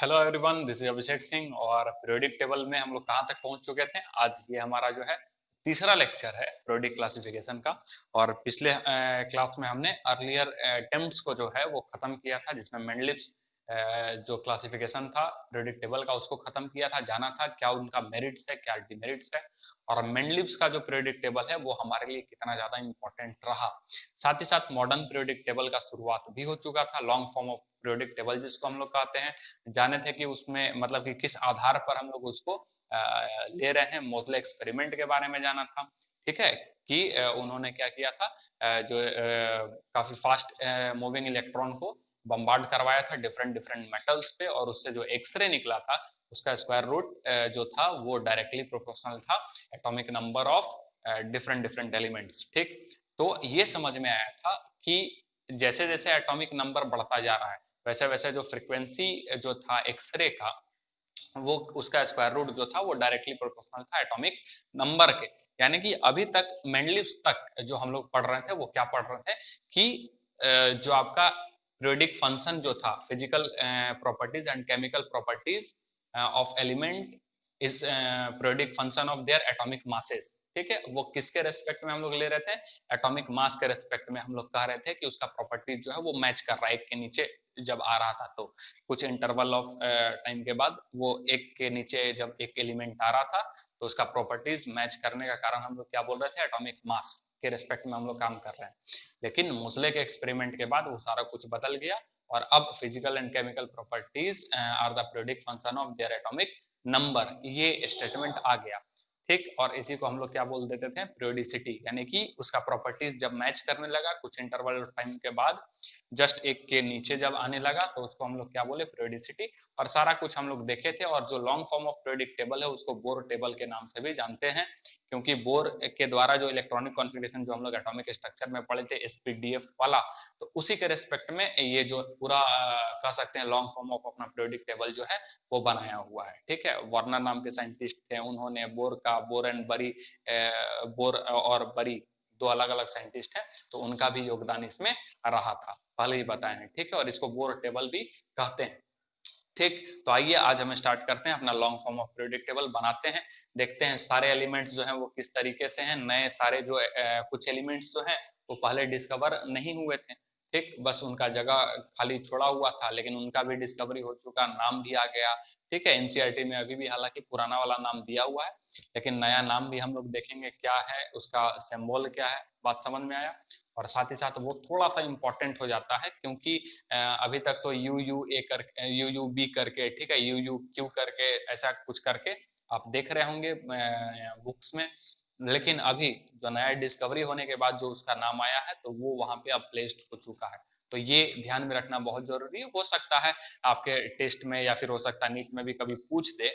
Hello everyone, this is Abhishek Singh. और periodic table में हम लोग कहाँ तक पहुंच चुके थे? आज ये हमारा जो है तीसरा लेक्चर है पीरियोडिक क्लासिफिकेशन का। और पिछले क्लास में हमने अर्लियर अटेम्प्ट्स को जो है वो खत्म किया था, जिसमें मेंडलिप्स जो क्लासिफिकेशन था पीरियोडिक टेबल का उसको खत्म किया था, जाना था क्या उनका मेरिट्स है क्या डिमेरिट्स है, और मेंडलिप्स का जो पीरियोडिक टेबल है वो हमारे लिए कितना ज्यादा इंपॉर्टेंट रहा। साथ ही साथ मॉडर्न पीरियोडिक टेबल का शुरुआत भी हो चुका था, long form of periodic table जिसको हम लोग कहते हैं। जाने थे कि उसमें मतलब कि किस आधार पर हम लोग उसको ले रहे हैं। मोज़ले एक्सपेरिमेंट के बारे में जाना था, ठीक है, कि उन्होंने क्या किया था, जो काफी फास्ट मूविंग इलेक्ट्रॉन को बम्बार्ड करवाया था डिफरेंट डिफरेंट मेटल्स पे, और उससे जो एक्सरे निकला था उसका स्क्वायर रूट जो था वो डायरेक्टली प्रोपोर्शनल था atomic number of different different elements. ठीक, तो ये समझ में आया था कि जैसे जैसे एटॉमिक नंबर बढ़ता जा रहा है वैसे वैसे जो फ्रीक्वेंसी जो था एक्सरे का वो उसका स्क्वायर रूट जो था वो डायरेक्टली प्रोपोर्शनल था एटॉमिक नंबर के। यानी कि अभी तक मेंडलिव्स तक जो हम लोग पढ़ रहे थे वो क्या पढ़ रहे थे कि जो आपका पीरियोडिक फंक्शन जो था physical properties and chemical properties of element is periodic function of their atomic masses. ठीक है, वो किसके रेस्पेक्ट में हम लोग ले रहे थे? एटॉमिक मास के रेस्पेक्ट में हम लोग कह रहे थे कि उसका प्रॉपर्टीज जो है वो मैच कर रहा है एक के नीचे जब आ रहा था, तो कुछ इंटरवल ऑफ टाइम के बाद वो एक के नीचे जब एक एलिमेंट आ रहा था तो उसका प्रॉपर्टीज मैच करने का कारण हम लोग क्या बोल रहे थे? एटॉमिक मास के रेस्पेक्ट में हम लोग काम कर रहे हैं। लेकिन मोज़ले के एक्सपेरिमेंट के बाद वो सारा कुछ बदल गया और अब physical and chemical properties are the periodic function of their atomic number, ये स्टेटमेंट आ गया। ठीक, और इसी को हम लोग क्या बोल देते थे? पीरियोडिसिटी। यानी कि उसका प्रॉपर्टीज जब मैच करने लगा कुछ इंटरवल टाइम के बाद, जस्ट एक के नीचे जब आने लगा तो उसको हम लोग क्या बोले? पीरियोडिसिटी। और सारा कुछ हम लोग देखे थे। और जो long form of periodic table है उसको बोर टेबल के नाम से भी जानते हैं, क्योंकि बोर के द्वारा जो इलेक्ट्रॉनिक कॉन्फ़िगरेशन जो हम लोग एटॉमिक स्ट्रक्चर में पढ़े थे एसपीडीएफ वाला, तो उसी के रेस्पेक्ट में ये जो पूरा कह सकते हैं लॉन्ग फॉर्म ऑफ अपना पीरियोडिक टेबल जो है वो बनाया हुआ है। ठीक है, वर्नर नाम के साइंटिस्ट थे, उन्होंने बोर का, बोर एंड बरी, बोर और बरी दो अलग अलग साइंटिस्ट हैं, तो उनका भी योगदान इसमें रहा था, पहले ही बताए हैं। ठीक है, और इसको बोर टेबल भी कहते हैं। ठीक, तो आइए आज हम स्टार्ट करते हैं अपना long form of periodic table बनाते हैं। देखते हैं सारे एलिमेंट्स जो हैं वो किस तरीके से हैं। नए सारे जो कुछ एलिमेंट्स जो हैं वो पहले डिस्कवर नहीं हुए थे। ठीक, बस उनका जगह खाली छोड़ा हुआ था, लेकिन उनका भी डिस्कवरी हो चुका, नाम भी आ गया। ठीक है, एनसीईआरटी में अभी भी हालांकि पुराना वाला नाम दिया हुआ है, लेकिन नया नाम भी हम लोग देखेंगे क्या है, उसका सिंबल क्या है, बात समझ में आया। और साथ ही साथ वो थोड़ा सा इंपॉर्टेंट हो जाता है, क्योंकि अभी तक तो यू यू ए कर यू यू बी करके, ठीक है, यू यू क्यू करके ऐसा कुछ करके आप देख रहे होंगे बुक्स में। लेकिन अभी जो नया डिस्कवरी होने के बाद जो उसका नाम आया है तो वो वहां पे अब प्लेस्ड हो चुका है। तो ये ध्यान में रखना बहुत जरूरी हो सकता है आपके टेस्ट में, या फिर हो सकता है नीट में भी कभी पूछ दे।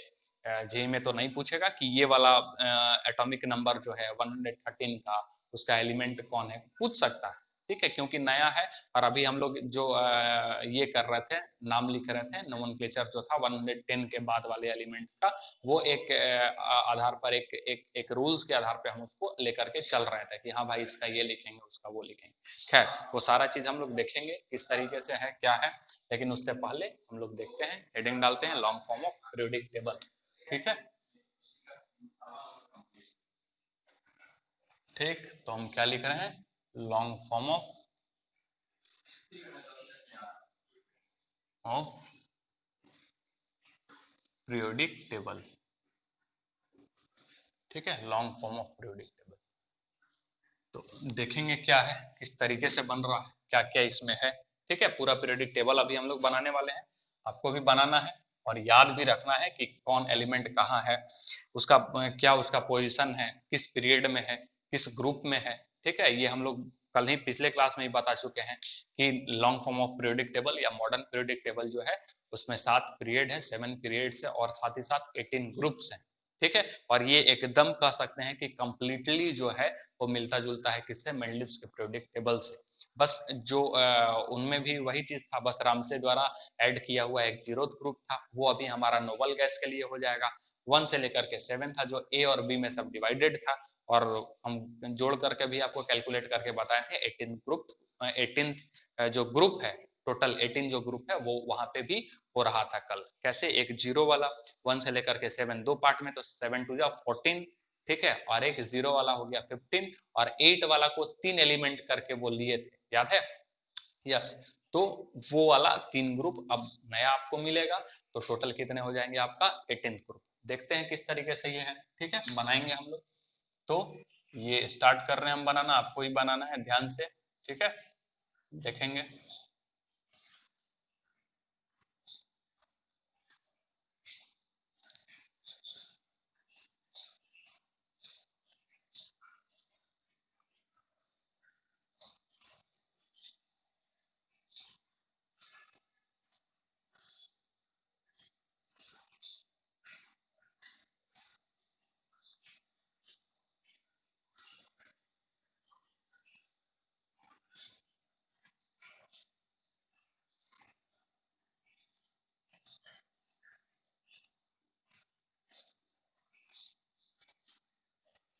जेई में तो नहीं पूछेगा कि ये वाला एटॉमिक नंबर जो है 113 का उसका एलिमेंट कौन है, पूछ सकता है। ठीक है, क्योंकि नया है। और अभी हम लोग जो ये कर रहे थे, नाम लिख रहे थे, नोमेनक्लेचर जो था 110 के बाद वाले एलिमेंट्स का, वो एक आधार पर एक रूल्स के आधार पे हम उसको लेकर के चल रहे थे कि हाँ भाई इसका ये लिखेंगे उसका वो लिखेंगे। खैर, वो सारा चीज हम लोग देखेंगे किस तरीके से है क्या है, लेकिन उससे पहले हम लोग देखते हैं, हेडिंग डालते हैं long form of periodic table. ठीक है, ठीक, तो हम क्या लिख रहे हैं? Long form of periodic table. ठीक है, long form of periodic table. तो देखेंगे क्या है, किस तरीके से बन रहा है, क्या क्या इसमें है। ठीक है, पूरा पीरियोडिक टेबल अभी हम लोग बनाने वाले हैं, आपको भी बनाना है और याद भी रखना है कि कौन एलिमेंट कहाँ है, उसका क्या उसका पोजीशन है, किस पीरियड में है, किस ग्रुप में है। ठीक है, ये हम लोग कल ही पिछले क्लास में ही बता चुके हैं कि long form of periodic table या मॉडर्न पीरियोडिक टेबल जो है उसमें 7 पीरियड है, 7 पीरियड्स है, और साथ ही साथ 18 ग्रुप्स हैं। ठीक है, और ये एकदम कह सकते हैं कि कंप्लीटली जो है वो मिलता जुलता है किससे? मेंडलिव्स के पीरियोडिक टेबल से। बस जो उनमें भी वही चीज था, बस रामसे द्वारा ऐड किया हुआ एक 0th ग्रुप था, वो अभी हमारा नोबल गैस के लिए हो जाएगा। 1 से लेकर के 7 था जो ए और बी में सब डिवाइडेड था, और हम जोड़ करके भी आपको कैलकुलेट करके बताए थे 18th ग्रुप, 18th जो ग्रुप है टोटल 18 जो ग्रुप है वो वहां पे भी हो रहा था कल। कैसे? एक जीरो वाला 1 से लेकर के 7 दो पार्ट में, तो 7 टू जा 14, ठीक है, और एक जीरो वाला हो गया 15, और 8 वाला को 3 एलिमेंट करके वो लिए थे, याद है? यस। तो वो वाला 3 ग्रुप अब नया आपको मिलेगा, तो टोटल कितने हो जाएंगे आपका 18 ग्रुप। देखते हैं किस तरीके से ये है, ठीक है, बनाएंगे हम लोग। तो ये स्टार्ट कर रहे हैं हम बनाना, आपको ही बनाना है ध्यान से, ठीक है, देखेंगे।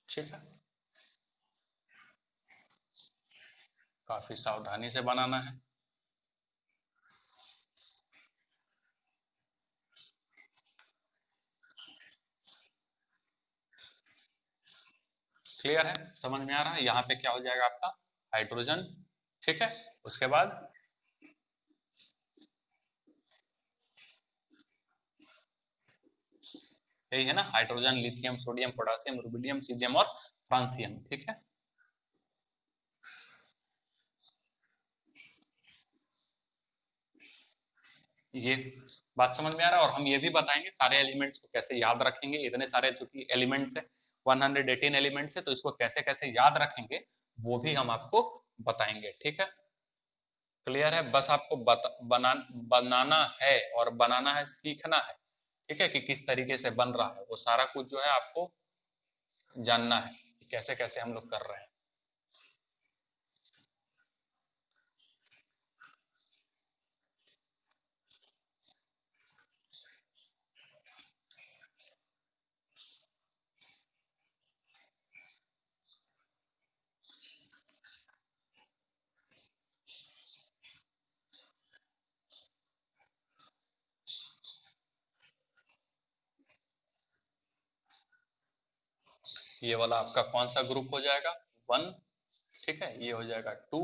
ठीक है, काफी सावधानी से बनाना है। क्लियर है? समझ में आ रहा है? यहाँ पे क्या हो जाएगा आपका हाइड्रोजन, ठीक है, उसके बाद यही है ना, hydrogen, lithium, sodium, potassium, rubidium, caesium और फ्रांसियम, ठीक है। ये बात समझ में आ रहा है? और हम ये भी बताएंगे सारे एलिमेंट्स को कैसे याद रखेंगे, इतने सारे चूंकि एलिमेंट्स है, 118 एलिमेंट्स है, तो इसको कैसे कैसे याद रखेंगे वो भी हम आपको बताएंगे, ठीक है। क्लियर है? बस आपको बनाना है, और बनाना है, सीखना है, ठीक है, कि किस तरीके से बन रहा है, वो सारा कुछ जो है आपको जानना है कि कैसे कैसे हम लोग कर रहे हैं। ये वाला आपका कौन सा ग्रुप हो जाएगा? 1, ठीक है, ये हो जाएगा 2,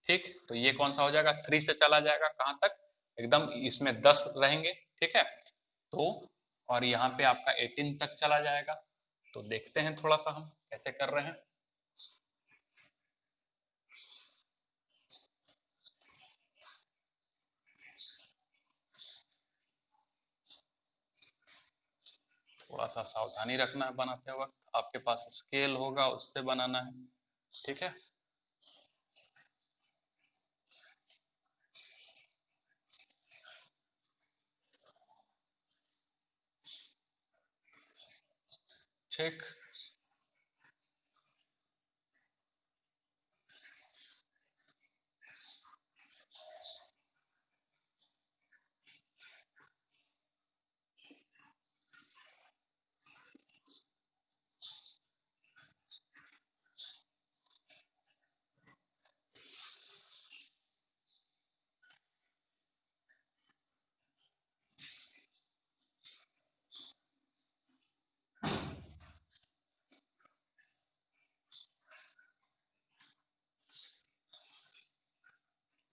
ठीक, तो ये कौन सा हो जाएगा? 3 से चला जाएगा कहां तक? एकदम इसमें 10 रहेंगे, ठीक है, तो और यहाँ पे आपका 18 तक चला जाएगा। तो देखते हैं थोड़ा सा हम कैसे कर रहे हैं। थोड़ा सा सावधानी रखना है बनाते वक्त, आपके पास स्केल होगा उससे बनाना है, ठीक है। ठीक,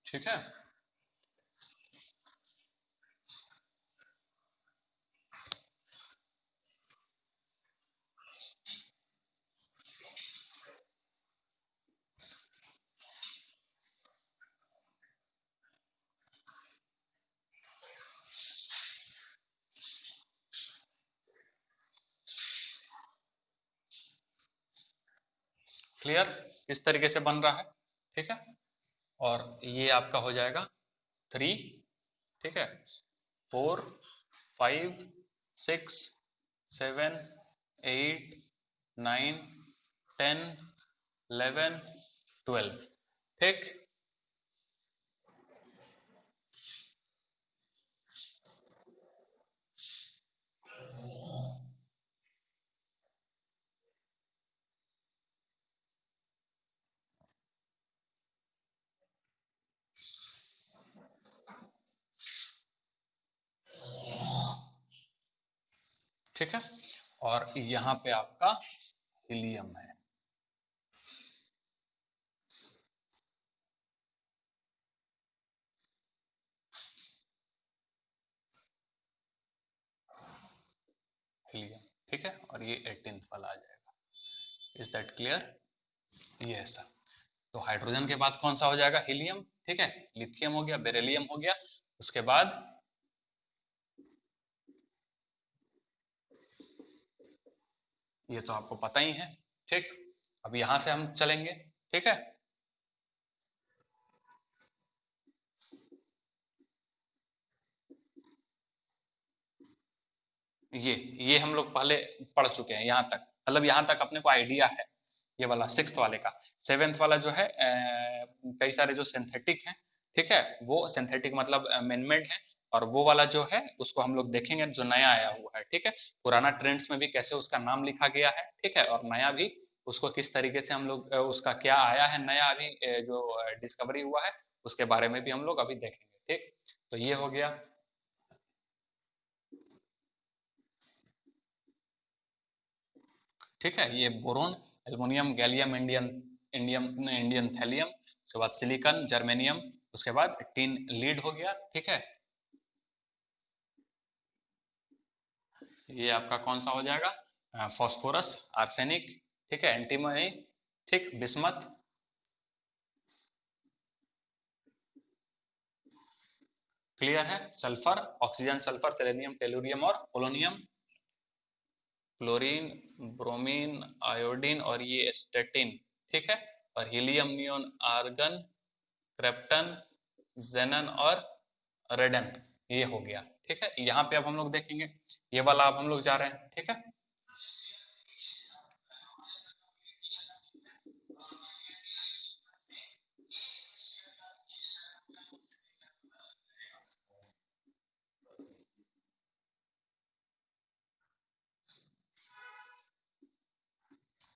ठीक है, क्लियर, इस तरीके से बन रहा है, ठीक है। और ये आपका हो जाएगा 3, ठीक है, 4, 5, 6, 7, 8, 9, 10, 11, 12, ठीक। ठीक है, और यहाँ पे आपका हीलियम है। हीलियम, ठीक है, और ये 18th वाला आ जाएगा। Is that clear? यस। तो हाइड्रोजन के बाद कौन सा हो जाएगा? हीलियम, ठीक है, लिथियम हो गया, बेरिलियम हो गया, उसके बाद ये तो आपको पता ही है, ठीक। अब यहां से हम चलेंगे, ठीक है, ये हम लोग पहले पढ़ चुके हैं यहाँ तक, मतलब यहाँ तक अपने को आइडिया है। ये वाला 6th वाले का। 7th वाला जो है कई सारे जो सिंथेटिक हैं, ठीक है, वो सिंथेटिक मतलब मेनमेड है, और वो वाला जो है उसको हम लोग देखेंगे जो नया आया हुआ है, ठीक है। पुराना ट्रेंड्स में भी कैसे उसका नाम लिखा गया है, ठीक है, और नया भी उसको किस तरीके से हम लोग उसका क्या आया है नया अभी जो डिस्कवरी हुआ है, उसके बारे में भी हम लोग अभी देखेंगे, ठीक। तो ये हो गया। ठीक है, ये boron, aluminium, gallium, indium indium indium thallium, उसके बाद सिलिकॉन, जर्मेनियम, उसके बाद टिन लीड हो गया, ठीक है। ये आपका कौन सा हो जाएगा? फास्फोरस, आर्सेनिक, ठीक है, एंटीमनी, ठीक, बिस्मथ, क्लियर है। Sulphur, oxygen, sulphur, selenium, tellurium और पोलोनियम, क्लोरीन, ब्रोमीन, आयोडीन और ये स्टेटिन, ठीक है। और हीलियम, नियोन, आर्गन, क्रिप्टन, जेनन और रेडन, ये हो गया, ठीक है। यहाँ पे अब हम लोग देखेंगे, ये वाला अब हम लोग जा रहे हैं, ठीक है।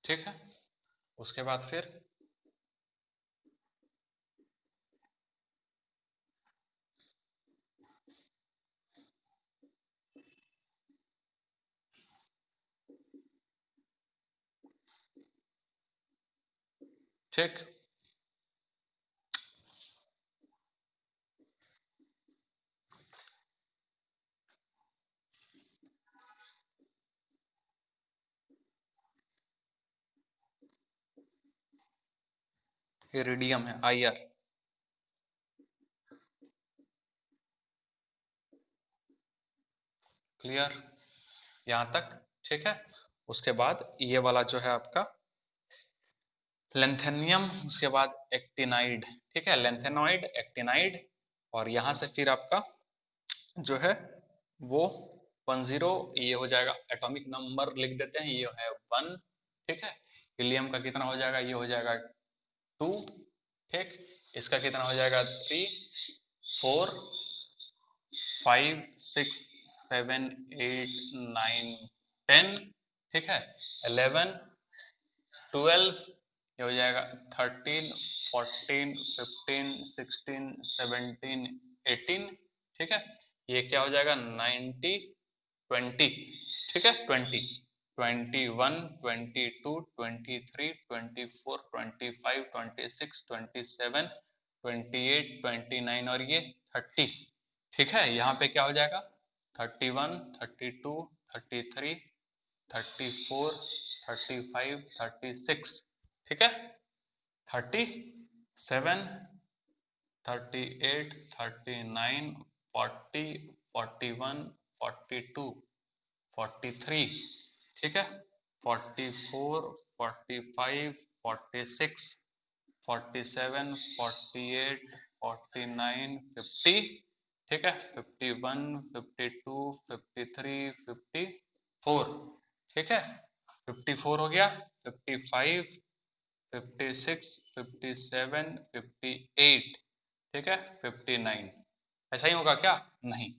ठीक है, उसके बाद फिर ठीक, इरिडियम है, आईआर, क्लियर यहाँ तक, ठीक है। उसके बाद ये वाला जो है आपका लेंथेनियम, उसके बाद एक्टिनाइड, ठीक है, लेंथेनॉइड, एक्टिनाइड, और यहाँ से फिर आपका जो है वो 10, ये हो जाएगा, एटॉमिक नंबर लिख देते हैं, ये है 1, ठीक है। हीलियम का कितना हो जाएगा? ये हो जाएगा 2, ठीक। इसका कितना हो जाएगा? 3, 4, 5, 6, 7, 8, 9, 10, ठीक है, 11, 12, ये हो जाएगा 13, 14, 15, 16, 17, 18, ठीक है। ये क्या हो जाएगा? 90, 20, ठीक है, 20, 21, 22, 23, 24, 25, 26, 27, 28, 29 और ये 30, ठीक है। यहाँ पे क्या हो जाएगा? 31, 32, 33, 34, 35, 36, ठीक है, 37, 38, 39, 40, 41, 42, 43, ठीक है, 44, 45, 46, 47, 48, 49, 50, ठीक है, 51, 52, 53, 54, ठीक है, 54 हो गया, 55, 56, 57, 58, ठीक है, 59। ऐसा ही होगा क्या? नहीं,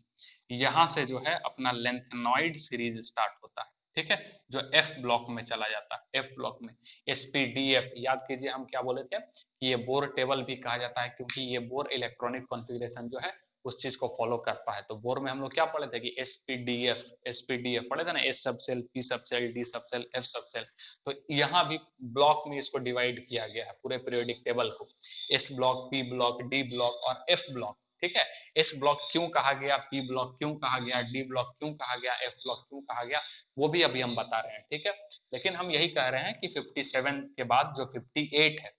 यहां से जो है अपना लेंथेनॉइड सीरीज स्टार्ट होता है, ठीक है, जो एफ ब्लॉक में चला जाता है। एफ ब्लॉक में एसपीडीएफ, याद कीजिए हम क्या बोले थे कि ये बोर टेबल भी कहा जाता है, क्योंकि ये बोर इलेक्ट्रॉनिक कॉन्फ़िगरेशन जो है उस चीज को फॉलो करता है। तो बोर में हम लोग क्या पढ़े थे कि एसपीडीएफ पढ़े थे ना, एस सब सेल, पी सब सेल, डी सब सेल, एफ सब सेल। तो यहाँ भी ब्लॉक में इसको डिवाइड किया गया है पूरे पीरियोडिक टेबल को, S block, P block, D block और एफ ब्लॉक। ठीक है, एस ब्लॉक क्यों कहा गया, पी ब्लॉक क्यों कहा गया, डी ब्लॉक क्यों कहा गया, एफ ब्लॉक क्यों कहा गया, वो भी अभी हम बता रहे हैं। ठीक है, लेकिन हम यही कह रहे हैं कि 57 के बाद जो 58 है,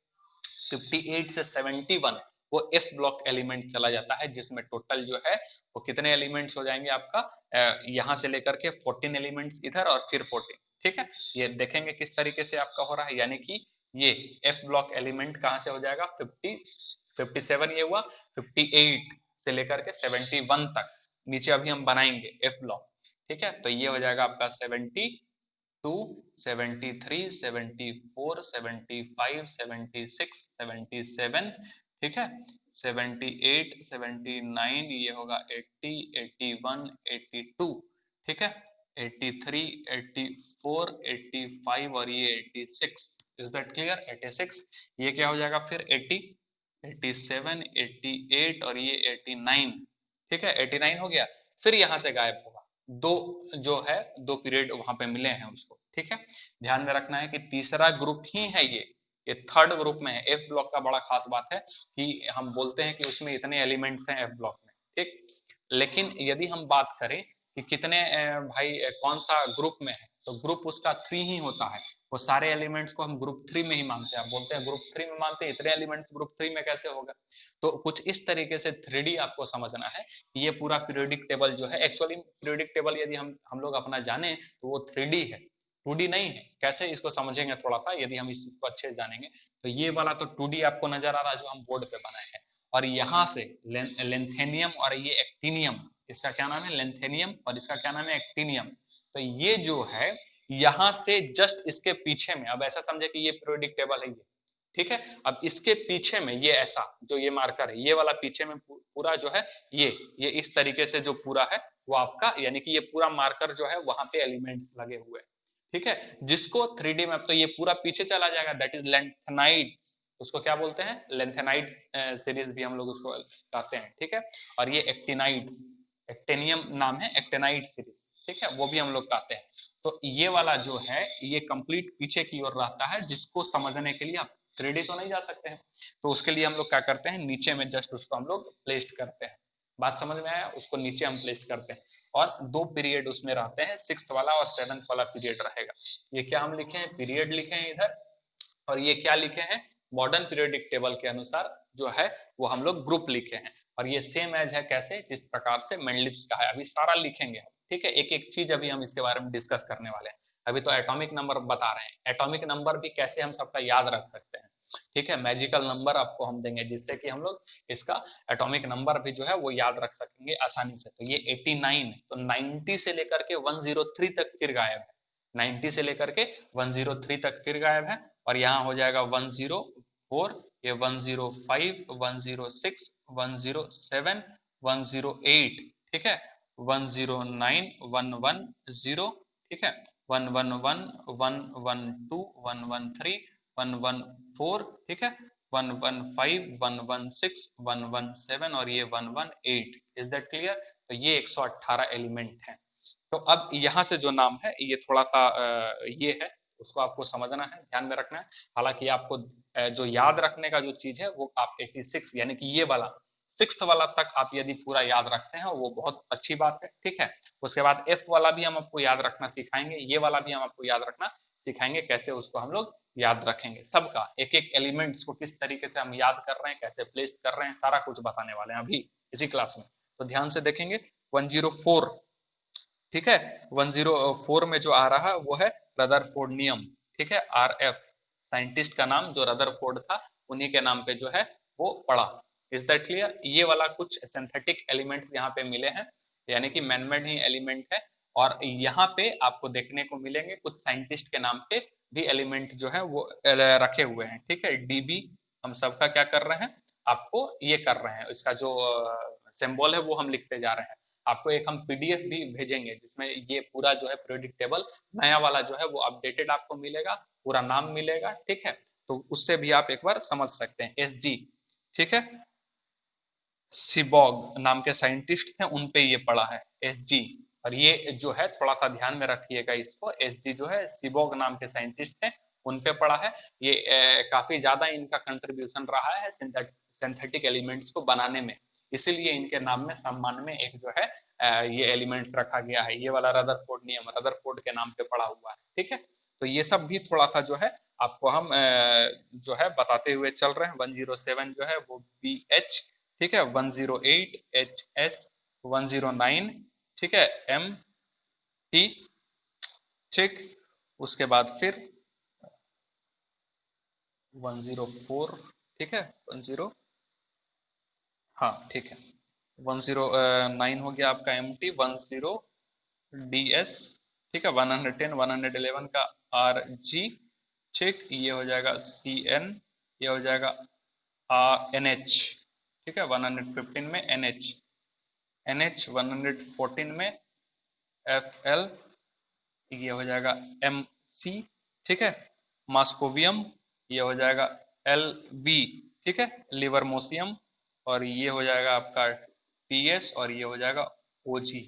58 से 71 वो एफ ब्लॉक एलिमेंट चला जाता है, जिसमें टोटल जो है वो कितने एलिमेंट्स हो जाएंगे आपका, यहां से लेकर के 14 एलिमेंट्स इधर और फिर 14। ठीक है, ये देखेंगे किस तरीके से आपका हो रहा है, यानी कि ये एफ ब्लॉक एलिमेंट कहां से हो जाएगा, 57 ये हुआ, 58 से लेकर के 71 तक नीचे अभी हम बनाएंगे एफ ब्लॉक। ठीक है, तो ये हो जाएगा आपका 72, 73, 74, 75, 76, 77। ठीक है, 78, 79, ये होगा 80, 81, 82। ठीक है, 83, 84, 85 और ये 86। Is that clear? 86, ये क्या हो जाएगा फिर 80, 87, 88 और ये 89। ठीक है, 89 हो गया, फिर यहाँ से गायब होगा। दो जो है, दो पीरियड वहां पे मिले हैं उसको। ठीक है, ध्यान में रखना है कि तीसरा ग्रुप ही है ये थर्ड ग्रुप में है। एफ ब्लॉक का बड़ा खास बात है कि हम बोलते हैं कि उसमें इतने एलिमेंट्स हैं एफ ब्लॉक में। ठीक, लेकिन यदि हम बात करें कि कितने भाई कौन सा ग्रुप में है, तो ग्रुप उसका 3 ही होता है। वो सारे एलिमेंट्स को हम ग्रुप 3 में ही मानते हैं। आप बोलते हैं ग्रुप 3 में मानते हैं, इतने एलिमेंट्स ग्रुप 3 में कैसे होगा? तो कुछ इस तरीके से 3D आपको समझना है। ये पूरा पीरियोडिक टेबल जो है, एक्चुअली पीरियोडिक टेबल यदि हम लोग अपना जाने तो वो 3D है, 2D नहीं है। कैसे इसको समझेंगे थोड़ा सा, यदि हम इस चीज को अच्छे से जानेंगे तो ये वाला तो 2D आपको नजर आ रहा है जो हम बोर्ड पे बनाए हैं, और यहाँ से लेंथेनियम और ये एक्टिनियम, इसका क्या नाम है, लेंथेनियम, और इसका क्या नाम है, एक्टिनियम। तो ये जो है यहाँ से जस्ट इसके पीछे में, अब ऐसा समझे कि ये पीरियोडिक टेबल है ये। ठीक है, अब इसके पीछे में ये ऐसा जो ये मार्कर है, ये वाला पीछे में पूरा जो है ये इस तरीके से जो पूरा है वो आपका, यानी कि ये पूरा मार्कर जो है वहां पे एलिमेंट्स लगे हुए हैं। ठीक है, जिसको 3D में, तो ये पूरा पीछे चला जाएगा, दैट इज लेंथेनाइड्स। उसको क्या बोलते हैं, लेंथेनाइड सीरीज भी हम लोग उसको कहते हैं। ठीक है, और ये एक्टिनाइड्स, एक्टेनियम नाम है, एक्टेनाइड सीरीज। ठीक है, वो भी हम लोग कहते हैं। तो ये वाला जो है ये कंप्लीट पीछे की ओर रहता है, जिसको समझने के लिए आप 3D तो नहीं जा सकते हैं, तो उसके लिए हम लोग क्या करते हैं, नीचे में जस्ट उसको हम लोग प्लेस्ड करते हैं। बात समझ में आया? उसको नीचे हम प्लेस्ड करते हैं, और दो पीरियड उसमें रहते हैं, 6th वाला और 7th वाला पीरियड रहेगा। ये क्या हम लिखे हैं, पीरियड लिखे हैं इधर, और ये क्या लिखे हैं, मॉडर्न पीरियोडिक टेबल के अनुसार जो है वो हम लोग ग्रुप लिखे हैं। और ये सेम एज है कैसे, जिस प्रकार से मेंडलिप्स का है, अभी सारा लिखेंगे हम। ठीक है, एक एक चीज अभी हम इसके बारे में डिस्कस करने वाले हैं। अभी तो एटॉमिक नंबर बता रहे हैं, एटॉमिक नंबर भी कैसे हम सबका याद रख सकते हैं। ठीक है, मैजिकल नंबर आपको हम देंगे जिससे कि हम लोग इसका एटॉमिक नंबर भी जो है वो याद रख सकेंगे आसानी से। तो ये 89, तो 90 से लेकर के 103 तक फिर गायब है, 90 से लेकर के 103 तक फिर गायब है। और यहाँ हो जाएगा 104, ये 105, 106, 107, 108। ठीक है, 109, 110। ठीक है, 111, 112, 113, 114। ठीक है, 115, 116, 117 और ये 118। Is that clear? तो ये 118 एलिमेंट है। तो अब यहाँ से जो नाम है ये थोड़ा सा ये है, उसको आपको समझना है, ध्यान में रखना है। हालांकि आपको जो याद रखने का जो चीज है वो आप 86 यानी कि ये वाला 6th वाला तक आप यदि पूरा याद रखते हैं वो बहुत अच्छी बात है। ठीक है, उसके बाद F वाला भी हम आपको याद रखना सिखाएंगे, ये वाला भी हम आपको याद रखना सिखाएंगे, कैसे उसको हम लोग याद रखेंगे। सबका एक एक एलिमेंट्स को किस तरीके से हम याद कर रहे हैं, कैसे प्लेस कर रहे हैं, सारा कुछ बताने वाले हैं अभी इसी क्लास में। तो ध्यान से देखेंगे 104। ठीक है, 104 में जो आ रहा है वो है रदरफोर्डियम। ठीक है, RF साइंटिस्ट का नाम जो रदरफोर्ड था उन्हीं के नाम पे जो है वो पड़ा। Is that clear? ये वाला कुछ सिंथेटिक एलिमेंट्स यहाँ पे मिले हैं, यानी कि मैनमेड ही एलिमेंट है। और यहाँ पे आपको देखने को मिलेंगे कुछ साइंटिस्ट के नाम पे भी एलिमेंट जो है वो रखे हुए हैं। ठीक है, DB हम सबका क्या कर रहे हैं, आपको ये कर रहे हैं, इसका जो सिंबल है वो हम लिखते जा रहे हैं। आपको एक हम PDF भी भेजेंगे जिसमें ये पूरा जो है पीरियोडिक टेबल नया वाला जो है वो अपडेटेड आपको मिलेगा, पूरा नाम मिलेगा। ठीक है, तो उससे भी आप एक बार समझ सकते हैं। SG, ठीक है, सिबॉग नाम के साइंटिस्ट थे, उन पे ये पड़ा है एसजी। और ये जो है थोड़ा सा ध्यान में रखिएगा इसको, एसजी जो है सिबॉग नाम के साइंटिस्ट थे, उन पे पड़ा है। ये काफी ज्यादा इनका कंट्रीब्यूशन रहा है सिंथेटिक एलिमेंट्स को बनाने में, इसीलिए इनके नाम में सम्मान में एक जो है ये एलिमेंट्स रखा गया है। ये वाला रदरफोर्ड नियम रदरफोर्ड के नाम पे पड़ा हुआ है, ठीक है। तो ये सब भी थोड़ा सा जो है आपको हम जो है बताते हुए चल रहे हैं। 107 जो है वो बी एच, ठीक है, 108 एच एस, 109, ठीक है, एम टी, ठीक। उसके बाद फिर 104, ठीक है, 10, हाँ ठीक है, 109 हो गया आपका एम टी, 10 DS, ठीक है, 110 111 का आर जी, ठीक, ये हो जाएगा सी एन, ये हो जाएगा एन एच, ठीक है, 115 में एन एच, एन एच 114 में एफ एल, ये हो जाएगा एम सी, ठीक है, मास्कोवियम, ये हो जाएगा एल वी, ठीक है, लिवरमोसियम, और ये हो जाएगा आपका टी एस, और ये हो जाएगा ओ जी,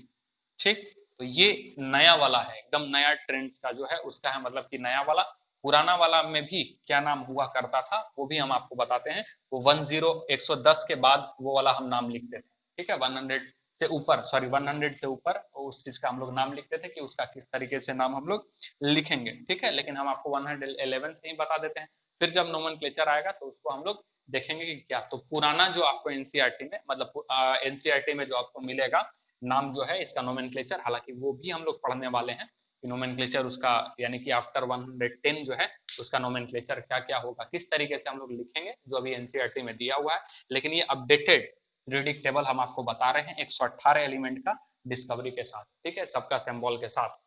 ठीक। तो ये नया वाला है, एकदम नया ट्रेंड्स का जो है उसका है, मतलब कि नया वाला। पुराना वाला में भी क्या नाम हुआ करता था वो भी हम आपको बताते हैं। वो 110 के बाद वो वाला हम नाम लिखते थे, ठीक है, 100 से ऊपर, सॉरी 100 से ऊपर उस चीज का हम लोग नाम लिखते थे कि उसका किस तरीके से नाम हम लोग लिखेंगे, ठीक है। लेकिन हम आपको 111 से ही बता देते हैं। फिर जब नोमेनक्लेचर आएगा तो उसको हम लोग देखेंगे कि क्या। तो पुराना जो आपको एनसीईआरटी में, मतलब एनसीईआरटी में जो आपको मिलेगा नाम जो है इसका नोमेनक्लेचर, हालांकि वो भी हम लोग पढ़ने वाले हैं कि नोमेनक्लेचर उसका, यानी कि आफ्टर 110 जो है उसका नोमेनक्लेचर क्या क्या होगा, किस तरीके से हम लोग लिखेंगे, जो अभी एनसीईआरटी में दिया हुआ है। लेकिन ये अपडेटेड पीरियोडिक टेबल हम आपको बता रहे हैं 118 एलिमेंट का डिस्कवरी के साथ, ठीक है, सबका सिंबल के साथ,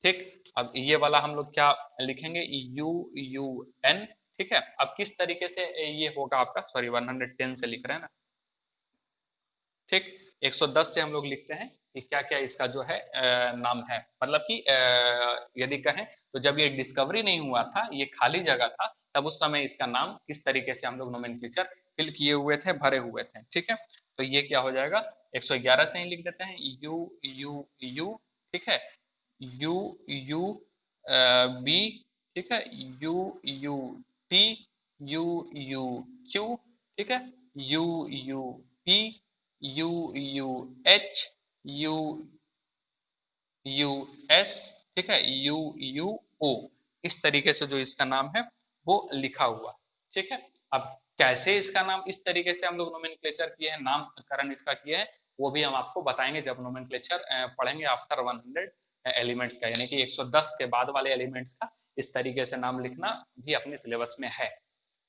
ठीक। अब ये वाला हम लोग क्या लिखेंगे, यू यू एन, ठीक है। अब किस तरीके से ये होगा आपका, सॉरी 110 से लिख रहे हैं ना, ठीक। 110 से हम लोग लिखते हैं कि क्या क्या इसका जो है नाम है, मतलब कि यदि कहें तो जब ये डिस्कवरी नहीं हुआ था, ये खाली जगह था, तब उस समय इसका नाम किस तरीके से हम लोग नोमेनक्लेचर फिल किए हुए थे, भरे हुए थे, ठीक है। तो ये क्या हो जाएगा, 111 से ही लिख देते हैं, यू यू यू, ठीक है, यू यू बी, ठीक है, you U T, you you Q, ठीक है, you U P, you U H, you U S, ठीक है, यू यू ओ। इस तरीके से जो इसका नाम है वो लिखा हुआ, ठीक है। अब कैसे इसका नाम इस तरीके से हम लोग नोमेनक्लेचर किए हैं, नामकरण इसका किए हैं, वो भी हम आपको बताएंगे जब नोमेनक्लेचर पढ़ेंगे आफ्टर 100 एलिमेंट्स का, यानी कि 110 के बाद वाले एलिमेंट्स का इस तरीके से नाम लिखना भी अपने सिलेबस में है।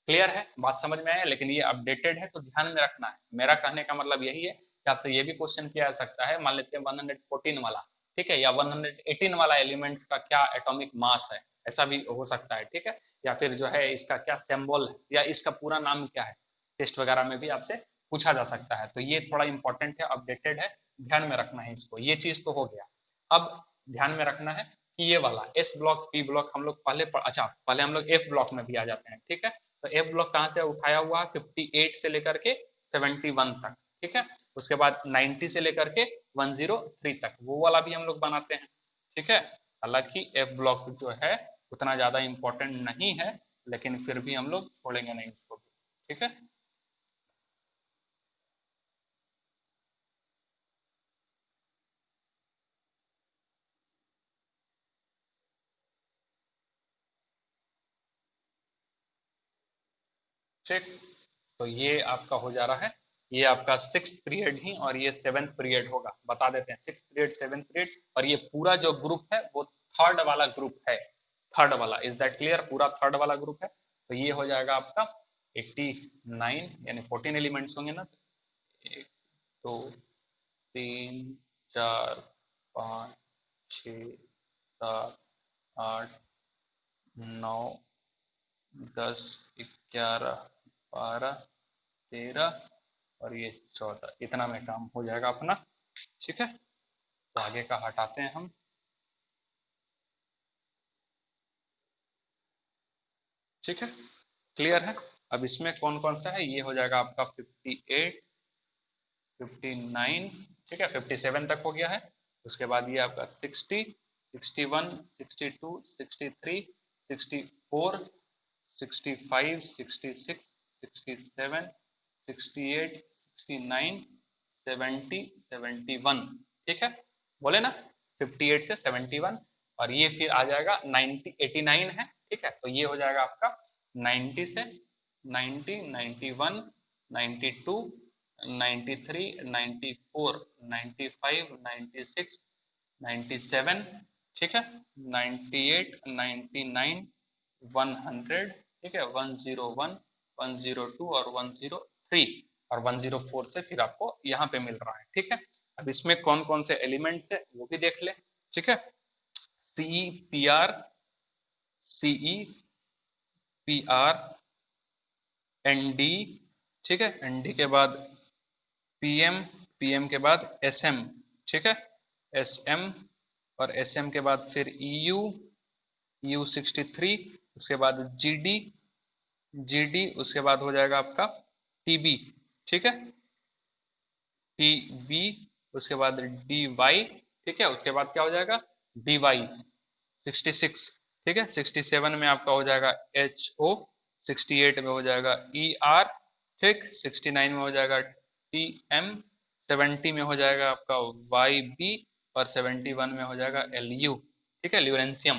क्लियर है, बात समझ में आया। लेकिन ये अपडेटेड है तो ध्यान में रखना है। मेरा कहने का मतलब यही है कि आपसे ये भी क्वेश्चन किया जा सकता है, मान लेते हैं 114 वाला, ठीक है, या 118 वाला एलिमेंट्स का क्या एटॉमिक मास है, ऐसा भी हो सकता है, ठीक है। या फिर जो है इसका क्या सिंबल है, या इसका पूरा नाम क्या है, टेस्ट वगैरह में भी आपसे पूछा जा सकता है। तो ये थोड़ा इंपॉर्टेंट है, अपडेटेड है, ध्यान में रखना है इसको। ये चीज तो हो गया। अब ध्यान में रखना है कि ये वाला एस ब्लॉक पी ब्लॉक हम लोग अच्छा पहले हम लोग एफ ब्लॉक में भी आ जाते हैं, ठीक है। तो एफ ब्लॉक कहाँ से उठाया हुआ है, 58 से लेकर के 71 तक, ठीक है। उसके बाद 90 से लेकर के 103 तक वो वाला भी हम लोग बनाते हैं, ठीक है। हालांकि एफ ब्लॉक जो है उतना ज्यादा इंपॉर्टेंट नहीं है, लेकिन फिर भी हम लोग छोड़ेंगे नहीं उसको भी, ठीक है। ठीक, तो ये आपका हो जा रहा है, ये आपका 6th पीरियड ही और ये 7th पीरियड होगा, बता देते हैं 6th पीरियड 7th पीरियड। और ये पूरा जो ग्रुप है वो थर्ड वाला ग्रुप है, थर्ड वाला, इज दैट क्लियर, पूरा थर्ड वाला ग्रुप है। तो ये हो जाएगा आपका 89, यानी 14 एलिमेंट्स होंगे ना, 1 2 3 4 5 6 7 8 9 10 11 12 13 और ये 14, इतना में काम हो जाएगा अपना, ठीक है। तो आगे का हटाते हैं हम, ठीक है, क्लियर है। अब इसमें कौन कौन सा है, ये हो जाएगा आपका 58, 59, ठीक है, 57 तक हो गया है। उसके बाद ये आपका 60, 61, 62, 63, 64, 65, 66, 67, 68, 69, 70, 71, ठीक है, बोले ना 58 से 71। और ये फिर आ जाएगा 90, 89 है, ठीक है, तो ये हो जाएगा आपका 90 से 90, 91, 92, 93, 94, 95, 96, 97, ठीक है, 98, 99, 100, ठीक है, 101, 102 और 103 और 104 से फिर आपको यहाँ पे मिल रहा है, ठीक है। अब इसमें कौन कौन से एलिमेंट्स है वो भी देख ले, ठीक है। CE, P R, CE, P R, ND, ठीक है, एनडी के बाद पीएम, पीएम के बाद एसएम, ठीक है, एसएम, और एसएम के बाद फिर ईयू, यू 63, उसके बाद जीडी, जीडी उसके बाद हो जाएगा आपका टीबी, ठीक है, टीबी उसके बाद डीवाई, ठीक है, उसके बाद क्या हो जाएगा डीवाई 66, ठीक है, 67 में आपका हो जाएगा एच ओ, 68 में हो जाएगा ई आर, ठीक, 69 में हो जाएगा टी एम, 70 में हो जाएगा आपका वाई बी और 71 में हो जाएगा एल यू, ठीक है, ल्यूरेंशियम,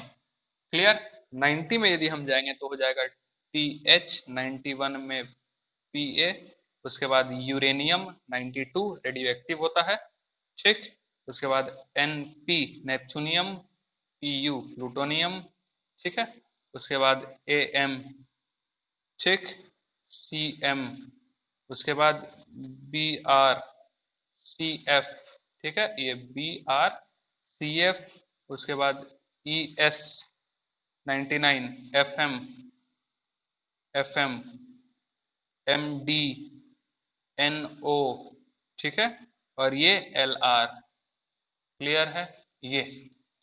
क्लियर। 90 में यदि हम जाएंगे तो हो जाएगा टी एच, 91 में पी ए, उसके बाद यूरेनियम 92 रेडियो एक्टिव होता है, ठीक, उसके बाद N P neptunium, P U plutonium, ठीक है, उसके बाद ए एम, ठीक, सी एम, उसके बाद बी आर सी एफ, ठीक है, ये बी आर सी एफ, उसके बाद E S 99, F M, F M, M D, N O, ठीक है, और ये एल आर, क्लियर है ये।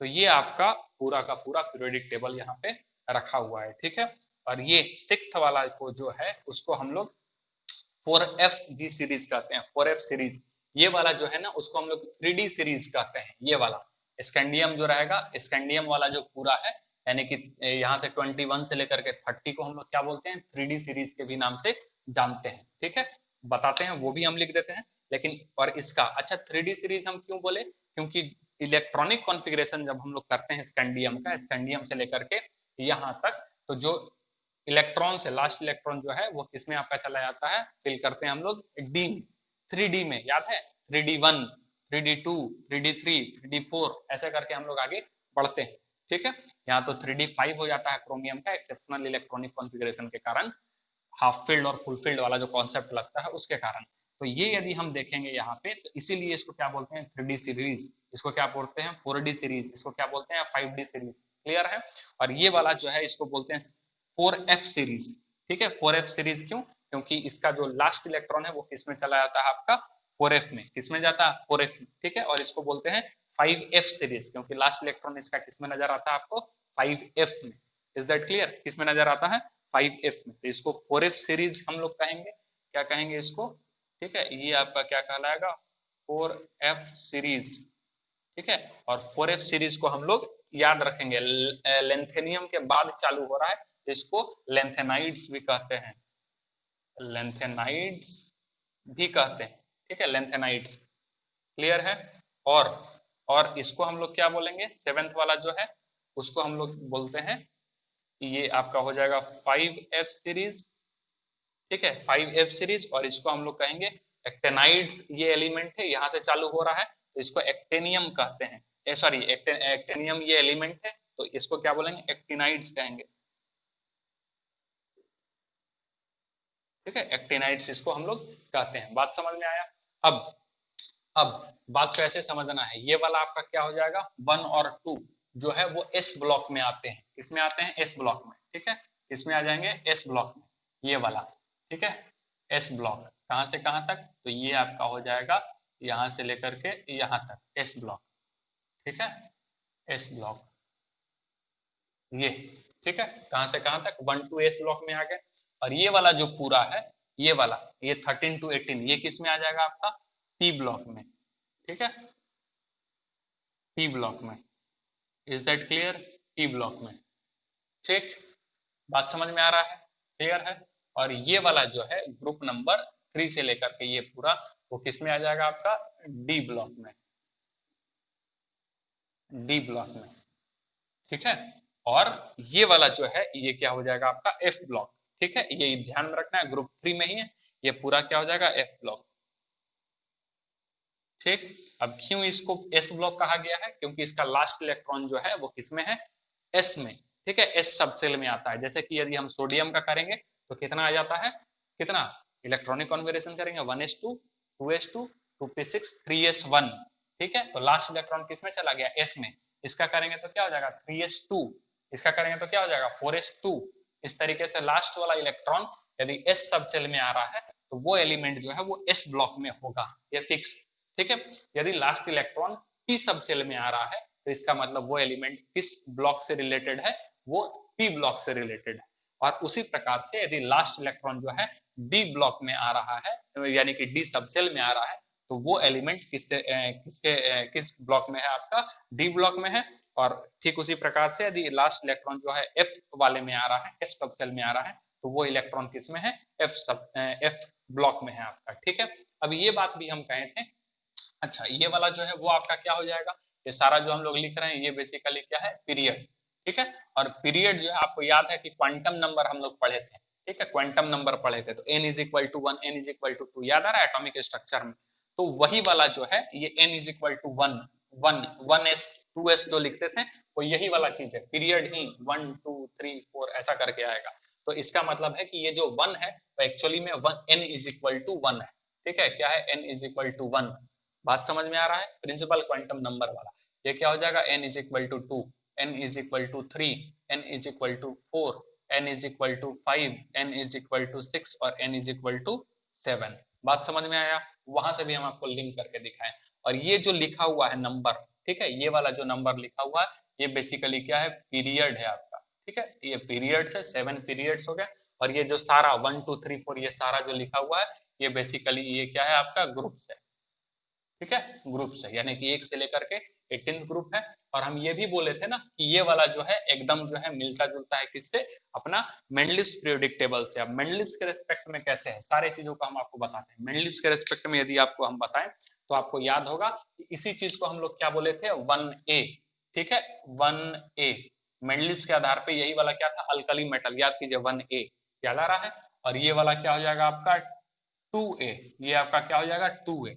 तो ये आपका पूरा का पूरा पीरियोडिक टेबल यहाँ पे रखा हुआ है, ठीक है। और ये सिक्स्थ वाला को जो है उसको हम लोग 4F भी सीरीज कहते हैं, 4F सीरीज, ये वाला जो है ना उसको हम लोग 3D सीरीज कहते हैं, ये वाला स्कैंडियम जो रहेगा, स्कैंडियम वाला जो पूरा है, यानी कि यहाँ से 21 से लेकर के 30 को हम लोग क्या बोलते हैं 3D सीरीज के भी नाम से जानते हैं, ठीक है, बताते हैं वो भी हम लिख देते हैं। लेकिन और इसका अच्छा 3D सीरीज हम क्यों बोले, क्योंकि इलेक्ट्रॉनिक कॉन्फ़िगरेशन जब हम लोग करते हैं स्कैंडियम का, स्कैंडियम से लेकर के यहाँ तक, तो जो इलेक्ट्रॉन से लास्ट इलेक्ट्रॉन जो है वो किसमें आपका चला जाता है, फिल करते हैं हम लोग डी, 3D में, याद है 3D1, 3D2, 3D3, 3D4 ऐसे करके हम लोग आगे बढ़ते हैं, ठीक है। यहाँ तो 3D5 हो जाता है क्रोमियम का एक्सेप्शनल इलेक्ट्रॉनिक कॉन्फ़िगरेशन के कारण, हाफ फील्ड और फुल फील्ड वाला जो कॉन्सेप्ट लगता है उसके कारण। तो ये यदि हम देखेंगे यहाँ पे तो इसीलिए इसको क्या बोलते हैं 3D सीरीज, इसको क्या बोलते हैं 4D सीरीज, इसको क्या बोलते हैं 5D सीरीज, क्लियर है। और ये वाला जो है इसको बोलते हैं 4F सीरीज, ठीक है, 4F सीरीज क्यों, क्योंकि इसका जो लास्ट इलेक्ट्रॉन है वो किसमें चला जाता है आपका 4F में, किसमें जाता है 4F में, ठीक है। और इसको बोलते हैं 5F सीरीज क्योंकि लास्ट इलेक्ट्रॉन इसका किसमें नजर आता है आपको 5F में, इज दैट क्लियर, किसमें नजर आता है 5F में। तो इसको 4F सीरीज हम लोग कहेंगे, क्या कहेंगे इसको, ठीक है, ये आपका क्या कहलाएगा 4F सीरीज, ठीक है। और 4F सीरीज को हम लोग याद रखेंगे, लेंथेनियम के बाद चालू हो रहा है, इसको लेंथेनाइड्स भी कहते हैं, लेंथेनाइड्स भी कहते हैं, ठीक है, लेंथेनाइड्स, क्लियर है। और इसको हम लोग क्या बोलेंगे, सेवेंथ वाला जो है उसको हम लोग बोलते हैं, ये आपका हो जाएगा 5F सीरीज, ठीक है, 5F सीरीज। और इसको हम लोग कहेंगे एक्टेनाइड्स, ये एलिमेंट है यहाँ से चालू हो रहा है तो इसको एक्टेनियम कहते हैं, सॉरी एक्टेनियम ये एलिमेंट है तो इसको क्या बोलेंगे एक्टिनाइड्स कहेंगे, ठीक है, एक्टिनाइड्स इसको हम लोग कहते हैं। बात समझ में आया। अब बात को ऐसे समझना है, ये वाला आपका क्या हो जाएगा 1 और 2 जो है वो S ब्लॉक में आते हैं, किसमें आते हैं S ब्लॉक में, ठीक है, इसमें आ जाएंगे S ब्लॉक में, ये वाला, ठीक है, S ब्लॉक कहाँ से कहाँ तक, तो ये आपका हो जाएगा यहाँ से लेकर के यहाँ तक S ब्लॉक, ठीक है, S ब्लॉक ये, ठीक है, कहाँ से कहाँ तक 1 to S ब्लॉक में आ गए। और ये वाला जो पूरा है, ये वाला ये 13 to 18 ये किस में आ जाएगा आपका पी ब्लॉक में, ठीक है, पी ब्लॉक में। Is that clear? P block में, ठीक, बात समझ में आ रहा है, क्लियर है। और ये वाला जो है ग्रुप नंबर 3 से लेकर के ये पूरा वो किस में आ जाएगा आपका? डी ब्लॉक में, डी ब्लॉक में, ठीक है। और ये वाला जो है ये क्या हो जाएगा आपका? एफ ब्लॉक, ठीक है, ये ध्यान में रखना है, ग्रुप 3 में ही है, ये पूरा क्या हो जाएगा? एफ ब्लॉक, ठीक। अब क्यों इसको एस ब्लॉक कहा गया है? क्योंकि इसका लास्ट इलेक्ट्रॉन जो है वो किसमें है? एस में, ठीक है, एस सबसेल में आता है। जैसे कि यदि हम सोडियम का करेंगे तो कितना आ जाता है? कितना इलेक्ट्रॉनिक कॉन्फिगरेशन करेंगे? 1s2 2s2 2p6 3s1, ठीक है। तो लास्ट इलेक्ट्रॉन किसमें चला गया? एस में। इसका करेंगे तो क्या हो जाएगा? 3s2, इसका करेंगे तो क्या हो जाएगा? 4s2। इस तरीके से लास्ट वाला इलेक्ट्रॉन यदि एस सबसेल में आ रहा है तो वो एलिमेंट जो है वो एस ब्लॉक में होगा, ये फिक्स, ठीक है। यदि लास्ट इलेक्ट्रॉन पी सब सेल में आ रहा है तो इसका मतलब वो एलिमेंट किस ब्लॉक से रिलेटेड है? वो पी ब्लॉक से रिलेटेड है। और उसी प्रकार से यदि लास्ट इलेक्ट्रॉन जो है डी ब्लॉक में आ रहा है, यानी कि डी सब सेल में आ रहा है, तो वो एलिमेंट किस ब्लॉक में है? आपका डी ब्लॉक में है। और ठीक उसी प्रकार से यदि लास्ट इलेक्ट्रॉन जो है एफ वाले में आ रहा है, एफ सब सेल में आ रहा है, तो वो इलेक्ट्रॉन किस में है? एफ ब्लॉक में है आपका, ठीक है। अब ये बात भी हम कहे थे। अच्छा, ये वाला जो है वो आपका क्या हो जाएगा? ये सारा जो हम लोग लिख रहे हैं ये बेसिकली क्या है? पीरियड, ठीक है। और पीरियड जो है आपको याद है कि क्वांटम नंबर हम लोग पढ़े थे, ठीक है, क्वांटम नंबर पढ़े थे। तो n is equal to 1, n is equal to 2, याद आ रहा है एटॉमिक स्ट्रक्चर में? तो वही वाला जो है ये n is equal to 1 1 1s 2s जो लिखते थे वो यही वाला चीज है, पीरियड ही 1 2 3 4 ऐसा करके आएगा। तो इसका मतलब है कि ये जो 1 है वो एक्चुअली में n इज इक्वल टू 1 है, ठीक है। क्या है? n is equal to 1। बात समझ में आ रहा है? प्रिंसिपल क्वांटम नंबर वाला ये क्या हो जाएगा? n is equal to 2, n is equal to 3, n is equal to 4, n is equal to 5, n is equal to 6 और n इज इक्वल टू 7। बात समझ में आया? वहां से भी हम आपको लिंक करके दिखाएं। और ये जो लिखा हुआ है नंबर, ठीक है, ये वाला जो नंबर लिखा हुआ है ये बेसिकली क्या है? पीरियड है आपका, ठीक है। ये पीरियड से 7 पीरियड्स हो गया। और ये जो सारा 1 2 3 4 ये सारा जो लिखा हुआ है ये बेसिकली ये क्या है? आपका ग्रुप्स है, ठीक है, ग्रुप से, यानी कि 1 से लेकर के 18 ग्रुप है। और हम ये भी बोले थे ना कि ये वाला जो है एकदम जो है मिलता जुलता है किससे? अपना मेंडलिव्स पीरियोडिक टेबल से। अब मेंडलिव्स के रिस्पेक्ट में कैसे है सारे चीजों को हम आपको बताते हैं। मेंडलिव्स के रिस्पेक्ट में यदि आपको हम बताएं तो आपको याद होगा कि इसी चीज को हम लोग क्या बोले थे? 1A, ठीक है, 1A। मेंडलिव्स के आधार पर यही वाला क्या था? अल्कली मेटल, याद कीजिए 1A, याद आ रहा है। और ये वाला क्या हो जाएगा आपका? 2A, ये आपका क्या हो जाएगा? 2A,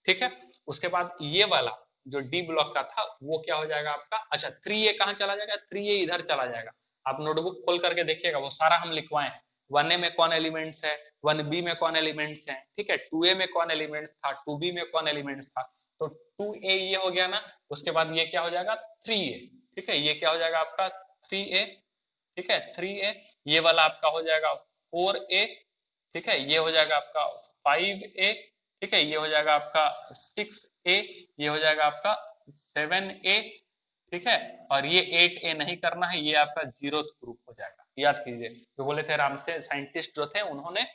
ठीक है। उसके बाद ये वाला जो डी ब्लॉक का था वो क्या हो जाएगा आपका? अच्छा, 3A कहाँ चला जाएगा? 3A इधर चला जाएगा। आप नोटबुक खोल करके देखिएगा, वो सारा हम लिखवाए। 1A में कौन एलिमेंट्स है, 1B में कौन एलिमेंट्स हैं, ठीक है, 2A में कौन एलिमेंट्स था, 2B में कौन एलिमेंट्स था। तो 2A ये हो गया ना। उसके बाद ये क्या हो जाएगा? 3A, ठीक है, ये क्या हो जाएगा आपका? 3A, ठीक है, 3A। ये वाला आपका हो जाएगा 4A, ठीक है, ये हो जाएगा आपका 5A, ठीक है, ये हो जाएगा आपका 6A, ये हो जाएगा आपका 7A, ठीक है। और ये 8A नहीं करना है, ये आपका 0th ग्रुप हो जाएगा। याद कीजिए, जो बोले थे राम से साइंटिस्ट जो थे उन्होंने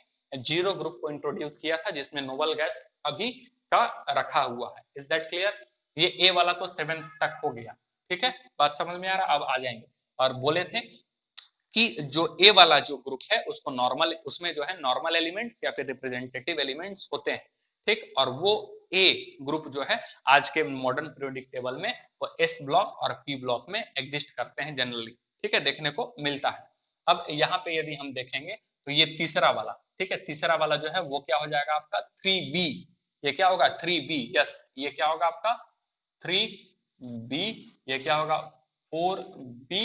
0 ग्रुप को इंट्रोड्यूस किया था जिसमें नोबल गैस अभी का रखा हुआ है। Is that clear? ये ए वाला तो 7th तक हो गया, ठीक है, बात समझ में आ रहा? अब आ जाएंगे। और बोले थे कि जो ए वाला जो ग्रुप है उसको नॉर्मल, उसमें जो है नॉर्मल एलिमेंट्स या फिर रिप्रेजेंटेटिव एलिमेंट्स होते हैं, ठीक। और वो ए ग्रुप जो है आज के मॉडर्न पीरियोडिक टेबल में वो एस ब्लॉक और पी ब्लॉक में एग्जिस्ट करते हैं जनरली, ठीक है, देखने को मिलता है। अब यहाँ पे यदि हम देखेंगे तो ये तीसरा वाला, ठीक है, तीसरा वाला जो है वो क्या हो जाएगा आपका? 3B। ये क्या होगा? 3B, यस, ये क्या होगा आपका? 3B। ये क्या होगा? 4B।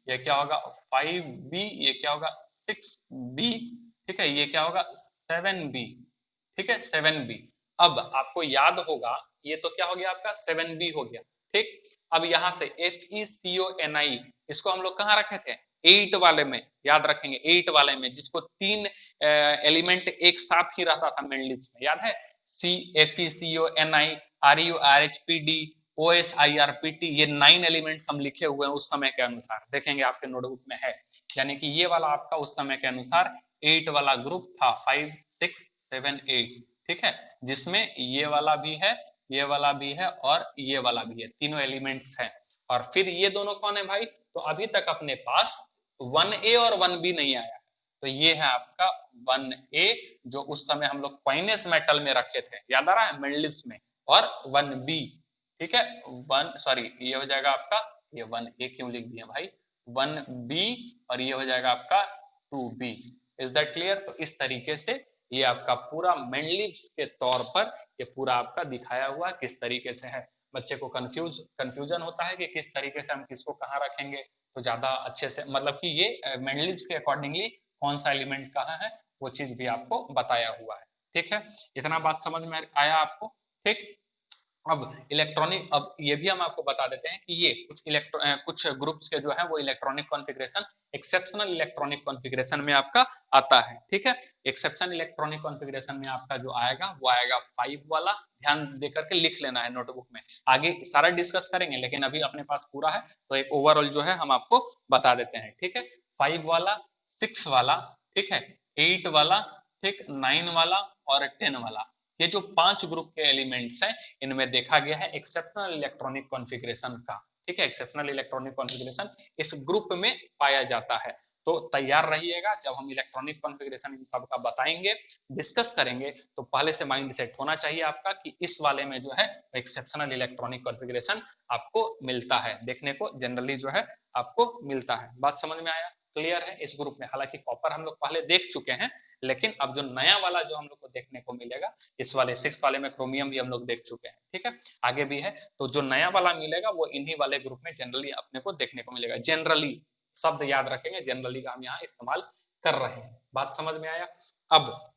ये क्या होगा? 5B। ये क्या होगा? 6B, ठीक है, ये क्या होगा? 7B, ठीक है, 7B। अब आपको याद होगा ये तो क्या हो गया आपका? 7B हो गया, ठीक। अब यहां से FeCONI इसको हम लोग कहाँ रखे थे? 8 वाले में, याद रखेंगे 8 वाले में, जिसको 3 एलिमेंट एक साथ ही रहता था मेंडलिव्स में, याद है? FeCONI, RuRHPD, OSIRPT, ये 9 एलिमेंट्स हम लिखे हुए हैं उस समय के अनुसार, देखेंगे आपके नोटबुक में है। यानी कि ये वाला आपका उस समय के अनुसार 8 वाला ग्रुप था, 5 6 7 8, ठीक है, जिसमें ये वाला भी है, ये वाला भी है और ये वाला भी है, तीनों एलिमेंट्स हैं। और फिर ये दोनों कौन है भाई, तो अभी तक अपने पास 1A और 1B नहीं आया, तो ये है आपका 1A जो उस समय हम लोग क्वाइनेस मेटल में रखे थे, याद आ रहा है, मेंडलिव्स में, और 1B, ठीक है, वन सॉरी ये हो जाएगा आपका, ये 1A क्यों लिख दिया भाई, 1B, और ये हो जाएगा आपका 2B। Is that clear? तो इस तरीके से ये आपका पूरा मेंडलिव्स के तौर पर ये पूरा आपका दिखाया हुआ किस तरीके से है। बच्चे को कंफ्यूजन होता है कि किस तरीके से हम किसको कहाँ रखेंगे, तो ज्यादा अच्छे से मतलब कि ये मेंडलिव्स के अकॉर्डिंगली कौन सा एलिमेंट कहाँ है वो चीज भी आपको बताया हुआ है। ठीक है, इतना बात समझ में आया आपको? ठीक, अब इलेक्ट्रॉनिक, अब ये भी हम आपको बता देते हैं कि ये कुछ ग्रुप्स के जो है वो electronic configuration exceptional electronic configuration में आपका आता है। ठीक है, एक्सेप्शन इलेक्ट्रॉनिक कॉन्फ़िगरेशन में आपका जो आएगा वो आएगा 5 वाला, ध्यान देकर के लिख लेना है नोटबुक में, आगे सारा डिस्कस करेंगे लेकिन अभी अपने पास पूरा है तो एक ओवरऑल जो है हम आपको बता देते हैं। ठीक है, 5 वाला, 6 वाला, ठीक है, 8 वाला, ठीक, 9 वाला और 10 वाला, ये जो 5 ग्रुप के एलिमेंट्स हैं इनमें देखा गया है एक्सेप्शनल इलेक्ट्रॉनिक कॉन्फ़िगरेशन का। ठीक है, एक्सेप्शनल इलेक्ट्रॉनिक कॉन्फ़िगरेशन इस ग्रुप में पाया जाता है। तो तैयार रहिएगा, जब हम इलेक्ट्रॉनिक कॉन्फ़िगरेशन इन सब का बताएंगे, डिस्कस करेंगे, तो पहले से माइंड सेट होना चाहिए आपका कि इस वाले में जो है एक्सेप्शनल इलेक्ट्रॉनिक कॉन्फ़िगरेशन आपको मिलता है, देखने को जनरली जो है आपको मिलता है। बात समझ में आया? क्लियर है? इस ग्रुप में हालांकि कॉपर हम लोग पहले देख चुके हैं, लेकिन अब जो नया वाला जो हम लोग को देखने को मिलेगा, इस वाले 6 वाले में क्रोमियम भी हम लोग देख चुके हैं। ठीक है, आगे भी है, तो जो नया वाला मिलेगा वो इन्हीं वाले ग्रुप में जनरली अपने को देखने को मिलेगा। जनरली शब्द याद रखेंगे, जनरली का हम यहाँ इस्तेमाल कर रहे हैं। बात समझ में आया? अब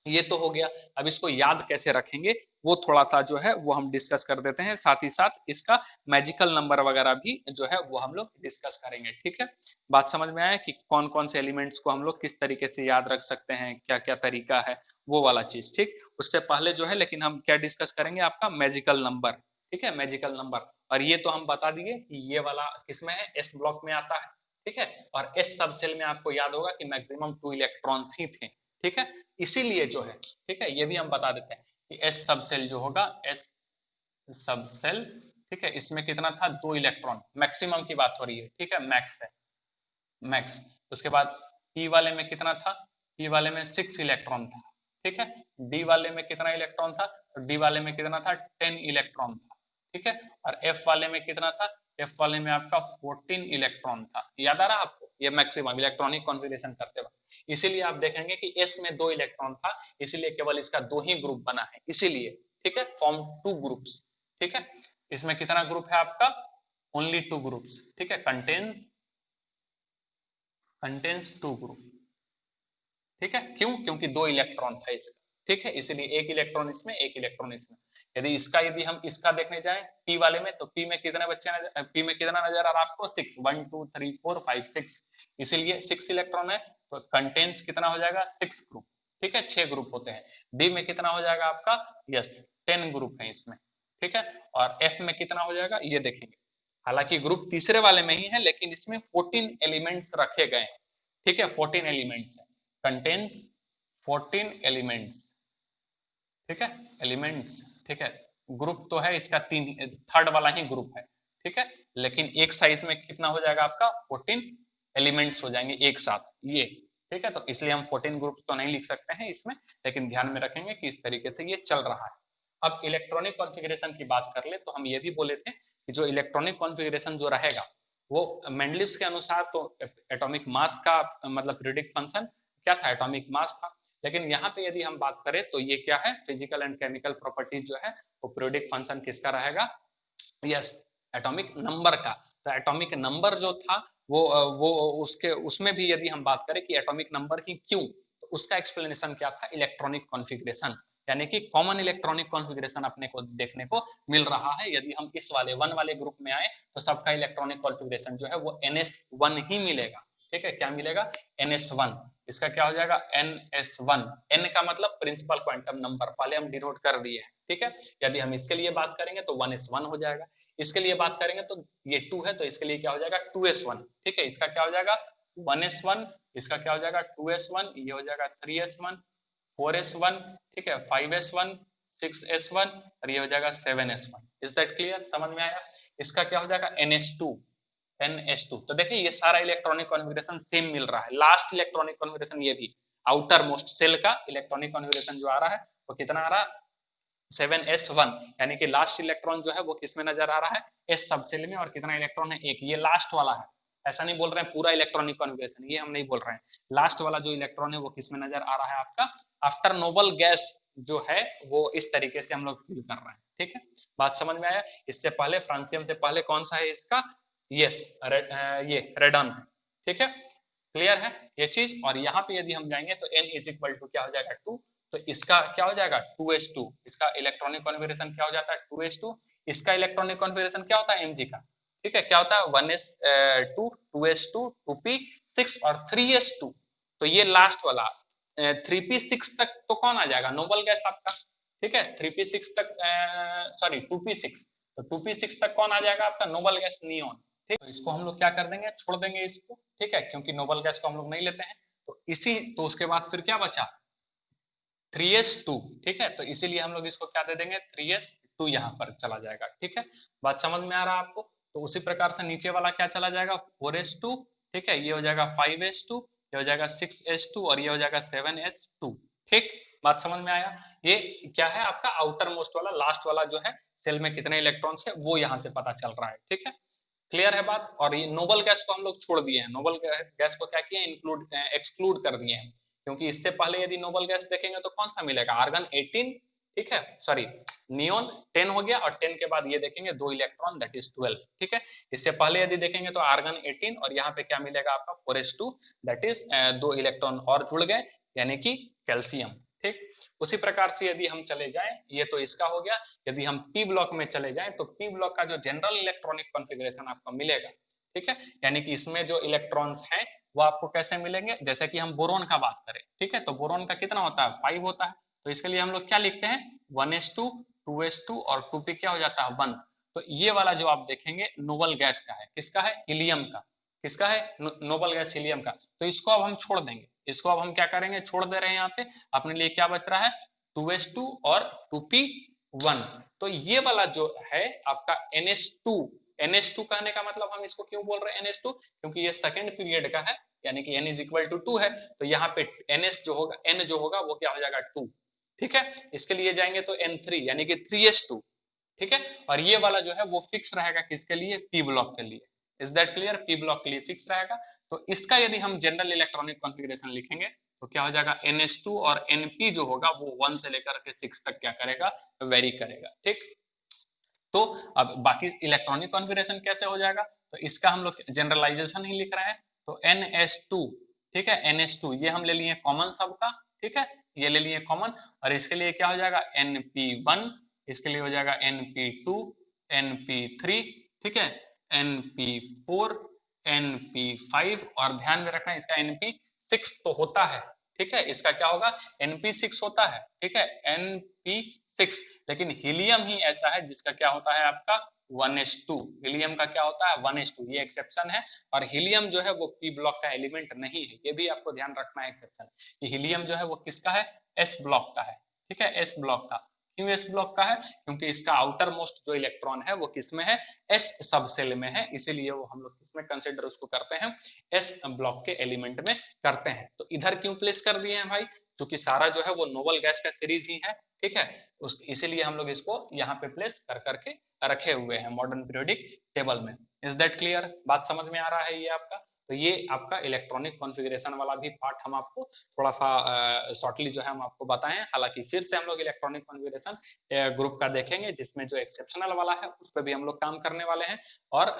ये तो हो गया, अब इसको याद कैसे रखेंगे वो थोड़ा सा जो है वो हम डिस्कस कर देते हैं, साथ ही साथ इसका मैजिकल नंबर वगैरह भी जो है वो हम लोग डिस्कस करेंगे। ठीक है, बात समझ में आया कि कौन कौन से एलिमेंट्स को हम लोग किस तरीके से याद रख सकते हैं, क्या क्या तरीका है वो वाला चीज। ठीक, उससे पहले जो है लेकिन हम क्या डिस्कस करेंगे, आपका मैजिकल नंबर। ठीक है, मैजिकल नंबर, और ये तो हम बता दिए कि ये वाला किसमें है, एस ब्लॉक में आता है। ठीक है, और एस सब सेल में आपको याद होगा कि मैक्सिमम 2 इलेक्ट्रॉन्स ही थे। ठीक है, इसीलिए जो है, ठीक है, ये भी हम बता देते हैं कि एस सब सेल जो होगा, एस सब सेल, ठीक है, इसमें कितना था, 2 इलेक्ट्रॉन, मैक्सिमम की बात हो रही है। ठीक है, मैक्स है, मैक्स। उसके बाद पी वाले में कितना था, पी वाले में 6 इलेक्ट्रॉन था। ठीक है, डी वाले में कितना इलेक्ट्रॉन था, तो डी वाले में कितना था, 10 इलेक्ट्रॉन था। ठीक है, और एफ वाले में कितना था, एफ वाले में आपका 14 इलेक्ट्रॉन था। याद आ रहा आपको, ये मैक्सिमम इलेक्ट्रॉनिक कॉन्फ़िगरेशन करते वक्त, इसीलिए आप देखेंगे कि एस में 2 इलेक्ट्रॉन था, इसीलिए केवल इसका 2 ही ग्रुप बना है, इसीलिए। ठीक है, फॉर्म 2 ग्रुप्स। ठीक है, इसमें कितना ग्रुप है आपका, ओनली 2 ग्रुप्स। ठीक है, कंटेन्स 2 ग्रुप। ठीक है, क्यों, क्योंकि 2 इलेक्ट्रॉन था इसका। ठीक है, इसलिए 1 इलेक्ट्रॉन इसमें, 1 इलेक्ट्रॉन इसमें। यदि हम इसका देखने जाएं पी वाले में, तो पी में कितने बच्चे पी में कितना नजर आ रहा है आपको, 6, 1 2 3 4 5 6, इसीलिए 6 इलेक्ट्रॉन है, तो कंटेन्स कितना हो जाएगा, 6 ग्रुप। ठीक है, 6 ग्रुप होते हैं। डी में कितना हो जाएगा आपका, यस 10 ग्रुप है इसमें। ठीक है, और एफ में कितना हो जाएगा ये देखेंगे, हालांकि ग्रुप तीसरे वाले में ही है लेकिन इसमें 14 एलिमेंट्स रखे गए हैं। ठीक है, 14 एलिमेंट्स है, कंटेन्स 14 एलिमेंट्स। ठीक है, एलिमेंट्स। ठीक है, ग्रुप तो है इसका 3, थर्ड वाला ही ग्रुप है। ठीक है, लेकिन एक साइज में कितना हो जाएगा आपका, 14 एलिमेंट्स हो जाएंगे एक साथ ये। ठीक है, तो इसलिए हम 14 ग्रुप्स तो नहीं लिख सकते हैं इसमें, लेकिन ध्यान में रखेंगे कि इस तरीके से ये चल रहा है। अब इलेक्ट्रॉनिक कॉन्फ़िगरेशन की बात कर ले तो हम ये भी बोले थे कि जो इलेक्ट्रॉनिक कॉन्फ़िगरेशन जो रहेगा वो मेंडलिव्स के अनुसार तो एटॉमिक मास का मतलब पीरियोडिक फंक्शन क्या था, एटॉमिक मास था। लेकिन यहाँ पे यदि हम बात करें तो ये क्या है, फिजिकल एंड केमिकल प्रॉपर्टीज जो है वो पीरियोडिक फंक्शन किसका रहेगा, यस एटॉमिक नंबर का। तो एटॉमिक नंबर जो था वो उसके उसमें भी यदि हम बात करें कि एटॉमिक नंबर ही क्यों, तो उसका एक्सप्लेनेशन क्या था, इलेक्ट्रॉनिक कॉन्फ़िगरेशन, यानी कि कॉमन इलेक्ट्रॉनिक कॉन्फ़िगरेशन अपने को देखने को मिल रहा है। यदि हम इस वाले 1 वाले ग्रुप में आए तो सबका इलेक्ट्रॉनिक कॉन्फ़िगरेशन जो है वो NS1 ही मिलेगा। ठीक है, क्या मिलेगा, NS1। इसका क्या हो जाएगा, NS1। N का मतलब प्रिंसिपल क्वांटम नंबर, पहले हम डिनोट कर दिए हैं। ठीक है, यदि हम इसके लिए बात करेंगे तो 1s1 हो जाएगा, इसके लिए बात करेंगे तो ये 2 है तो इसके लिए क्या हो जाएगा, 2s1। ठीक है, इसका क्या हो जाएगा 1s1, इसका क्या हो जाएगा 2s1, ये हो जाएगा 3s1, 4s1, ठीक है, 5s1, 6s1 और ये हो जाएगा 7s1। Is that clear? समझ में आया? इसका क्या हो जाएगा NH2। तो देखिए ये सारा इलेक्ट्रॉनिक कॉन्फ़िगरेशन सेम मिल रहा है। लास्ट इलेक्ट्रॉनिक कॉन्फ़िगरेशन ये भी आउटर मोस्ट सेल का इलेक्ट्रॉनिक कॉन्फ़िगरेशन जो आ रहा है वो कितना आ रहा है? 7s1, यानी कि लास्ट इलेक्ट्रॉन जो है वो किसमें नजर आ रहा है? s सब सेल में। और कितना इलेक्ट्रॉन है? एक। ये लास्ट वाला है, ऐसा नहीं बोल रहे हैं पूरा इलेक्ट्रॉनिक कॉन्फ़िगरेशन, ये हम नहीं बोल रहे हैं। लास्ट वाला जो इलेक्ट्रॉन है वो किसमें नजर आ रहा है आपका? आफ्टर नोबल गैस जो है वो इस तरीके से हम लोग फील कर रहे हैं, ठीक है? बात समझ में आया? इससे पहले फ्रांसियम से पहले कौन सा है इसका? यस, ये रेडन है, ठीक है? क्लियर है ये चीज? और यहाँ पे यदि हम जाएंगे तो n इज इक्वल टू क्या हो जाएगा? 2। तो इसका क्या हो जाएगा? 2s2। इसका इलेक्ट्रॉनिक कॉन्फ़िगरेशन क्या हो जाता है? 2s2। इसका इलेक्ट्रॉनिक कॉन्फ़िगरेशन क्या होता है Mg का? ठीक है, क्या होता है? 1s2, 2s2, 2p6 और 3s2। तो ये लास्ट वाला 3p6 तक तो कौन आ जाएगा? नोबल गैस आपका, ठीक है? 3p6 तक, सॉरी 2p6, तो 2p6 तक कौन आ जाएगा आपका? Noble gas neon. ठीक, तो इसको हम लोग क्या कर देंगे? छोड़ देंगे इसको, ठीक है, क्योंकि नोबल गैस को हम लोग नहीं लेते हैं। तो उसके बाद फिर क्या बचा? 3s2, ठीक है? तो इसीलिए हम लोग इसको क्या दे देंगे? 3s2 यहाँ पर चला जाएगा, ठीक है? बात समझ में आ रहा है आपको? तो उसी प्रकार से नीचे वाला क्या चला जाएगा? 4s2, ठीक है, ये हो जाएगा 5s2, ये हो जाएगा 6s2 और ये हो जाएगा 7s2, ठीक? बात समझ में आया? ये क्या है आपका? आउटर मोस्ट वाला, लास्ट वाला जो है सेल में कितने इलेक्ट्रॉन्स है वो यहाँ से पता चल रहा है, ठीक है? क्लियर है बात? और ये नोबल गैस को हम लोग छोड़ दिए हैं, नोबल गैस को क्या किया? इंक्लूड, एक्सक्लूड कर दिए हैं, क्योंकि इससे पहले यदि नोबल गैस देखेंगे तो कौन सा मिलेगा? आर्गन 18, ठीक है, सॉरी नियोन 10 हो गया, और 10 के बाद ये देखेंगे 2 इलेक्ट्रॉन, दैट इज 12, ठीक है? इससे पहले यदि देखेंगे तो आर्गन 18 और यहाँ पे क्या मिलेगा आपका? 4s2, दैट इज 2 इलेक्ट्रॉन और जुड़ गए, यानी कि कैल्शियम, ठीक? उसी प्रकार से यदि हम चले जाएं, ये तो इसका हो गया। यदि हम पी ब्लॉक में चले जाएं तो पी ब्लॉक का जो जनरल इलेक्ट्रॉनिक कॉन्फ़िगरेशन आपको मिलेगा, ठीक है, यानी कि इसमें जो इलेक्ट्रॉन्स हैं वो आपको कैसे मिलेंगे? जैसे कि हम बोरोन का बात करें, ठीक है, तो बोरोन का कितना होता है? 5 होता है। तो इसके लिए हम लोग क्या लिखते हैं? 1s2, 2s2 और 2p क्या हो जाता है? 1। तो ये वाला जो आप देखेंगे नोबल गैस का है, किसका है? हीलियम का। किसका है? नोबल गैस हीलियम का। तो इसको अब हम छोड़ देंगे, इसको अब हम क्या करेंगे? छोड़ दे रहे हैं। यहाँ पे अपने लिए क्या बच रहा है? 2s2 और 2p1। तो ये वाला जो है आपका NH2 कहने का मतलब हम इसको क्यों बोल रहे हैं NH2? क्योंकि ये सेकंड पीरियड का है, यानी कि n इज इक्वल टू 2 है, तो यहाँ पे NH जो होगा, n जो होगा वो क्या हो जाएगा? 2, ठीक है? इसके लिए जाएंगे तो N3 यानी कि 3s2, ठीक है? और ये वाला जो है वो फिक्स रहेगा किसके लिए? पी ब्लॉक के लिए। Is that clear? P block के लिए फिक्स रहेगा। तो इसका यदि हम जनरल इलेक्ट्रॉनिक कॉन्फ़िगरेशन लिखेंगे तो क्या हो जाएगा? NH2 और NP जो होगा वो 1 से लेकर के 6 तक क्या करेगा? वेरी करेगा, ठीक? तो अब बाकी इलेक्ट्रॉनिक कॉन्फ़िगरेशन कैसे हो जाएगा? तो इसका हम लोग जनरलाइजेशन ही लिख रहे हैं। तो NH2, ठीक है, NH2 ये हम ले लिए कॉमन सबका, ठीक है, ये ले लिए कॉमन। और इसके लिए क्या हो जाएगा? NP1, इसके लिए हो जाएगा NP2, NP3, ठीक है, NP4, NP5 और ध्यान में रखना इसका NP6 तो होता है, ठीक है, इसका क्या होगा? NP6 होता है, ठीक है, NP6। लेकिन हीलियम ही ऐसा है जिसका क्या होता है आपका? 1s2। हीलियम का क्या होता है? 1s2, ये एक्सेप्शन है। और हीलियम जो है वो पी ब्लॉक का एलिमेंट नहीं है, ये भी आपको ध्यान रखना है एक्सेप्शन। ये हीलियम जो है वो किसका है? एस ब्लॉक का है, ठीक है, एस ब्लॉक का। क्यों एस ब्लॉक का है? क्योंकि इसका आउटर मोस्ट जो इलेक्ट्रॉन है वो किसमें है? एस सब सेल में है, इसीलिए वो हम लोग किसमें कंसिडर उसको करते हैं? एस ब्लॉक के एलिमेंट में करते हैं। तो इधर क्यों प्लेस कर दिए हैं भाई? क्योंकि सारा जो है वो नोबल गैस का सीरीज ही है, ठीक है, इसीलिए हम लोग इसको यहाँ पे प्लेस कर करके रखे हुए हैं मॉडर्न पीरियोडिक टेबल में। Is that clear? बात समझ में आ रहा है ये आपका? तो ये आपका इलेक्ट्रॉनिक कॉन्फ़िगरेशन वाला भी पार्ट हम आपको थोड़ा सा शॉर्टली जो है हम आपको बताएं। हालांकि फिर से हम लोग इलेक्ट्रॉनिक कॉन्फ़िगरेशन ग्रुप का देखेंगे, जिसमें जो एक्सेप्शनल वाला है उस पर भी हम लोग काम करने वाले हैं, और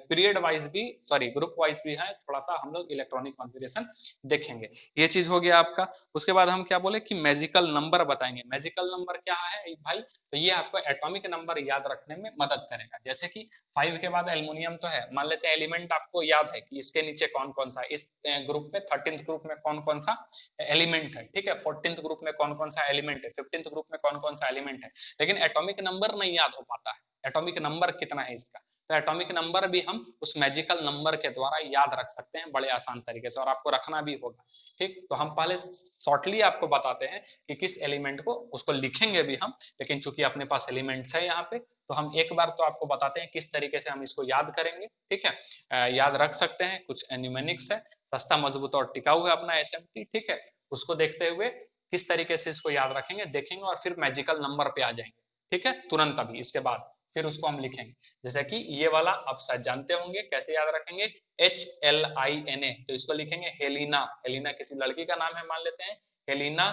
पीरियड वाइज भी, सॉरी ग्रुप वाइज भी है, थोड़ा सा हम लोग इलेक्ट्रॉनिक कॉन्फ़िगरेशन देखेंगे। ये चीज हो गया आपका। उसके बाद हम क्या बोले कि मैजिकल नंबर बताएंगे। मैजिकल नंबर क्या है भाई? तो ये आपको एटॉमिक नंबर याद रखने में मदद करेगा। जैसे कि 5 के बाद एल्युमिनियम तो है, मान लेते हैं एलिमेंट आपको याद है कि इसके नीचे कौन कौन सा, इस ग्रुप में 13th ग्रुप में कौन कौन सा एलिमेंट है, ठीक है, 14th ग्रुप में कौन कौन सा एलिमेंट है, 15th ग्रुप में कौन कौन सा एलिमेंट है, लेकिन एटॉमिक नंबर नहीं याद हो पाता है, एटॉमिक नंबर कितना है इसका, तो एटॉमिक नंबर भी हम उस मैजिकल नंबर के द्वारा याद रख सकते हैं बड़े आसान तरीके से, और आपको रखना भी होगा। ठीक, तो हम पहले शॉर्टली आपको बताते हैं कि किस एलिमेंट को, उसको लिखेंगे भी हम, लेकिन चूंकि अपने पास एलिमेंट्स है यहाँ पे, तो हम एक बार तो आपको बताते हैं किस तरीके से हम इसको याद करेंगे। ठीक है, याद रख सकते हैं। कुछ न्यूमेरिक्स है, सस्ता मजबूत और टिकाऊ है अपना एसएमटी। ठीक है, उसको देखते हुए किस तरीके से इसको याद रखेंगे देखेंगे, और फिर मैजिकल नंबर पे आ जाएंगे। ठीक है, तुरंत अभी इसके बाद फिर उसको हम लिखेंगे। जैसे कि ये वाला आप शायद जानते होंगे, कैसे याद रखेंगे, HLINA, तो इसको लिखेंगे हेलिना। हेलिना किसी लड़की का नाम है मान लेते हैं। हेलिना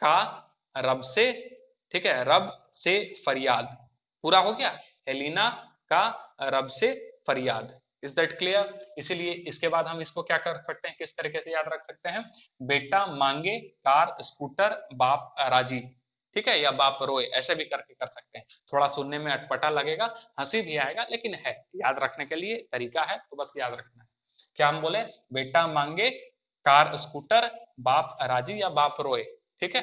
का रब से, ठीक है, रब से फरियाद, पूरा हो गया। हेलिना का रब से फरियाद, इज दैट क्लियर। इसीलिए इसके बाद हम इसको क्या कर सकते हैं, किस तरीके से याद रख सकते हैं, बेटा मांगे कार स्कूटर बाप राजी। ठीक है, या बाप रोए, ऐसे भी करके कर सकते हैं। थोड़ा सुनने में अटपटा लगेगा, हंसी भी आएगा, लेकिन है याद रखने के लिए तरीका है, तो बस याद रखना है। क्या हम बोले, बेटा मांगे कार स्कूटर बाप राजी या बाप रोए। ठीक है,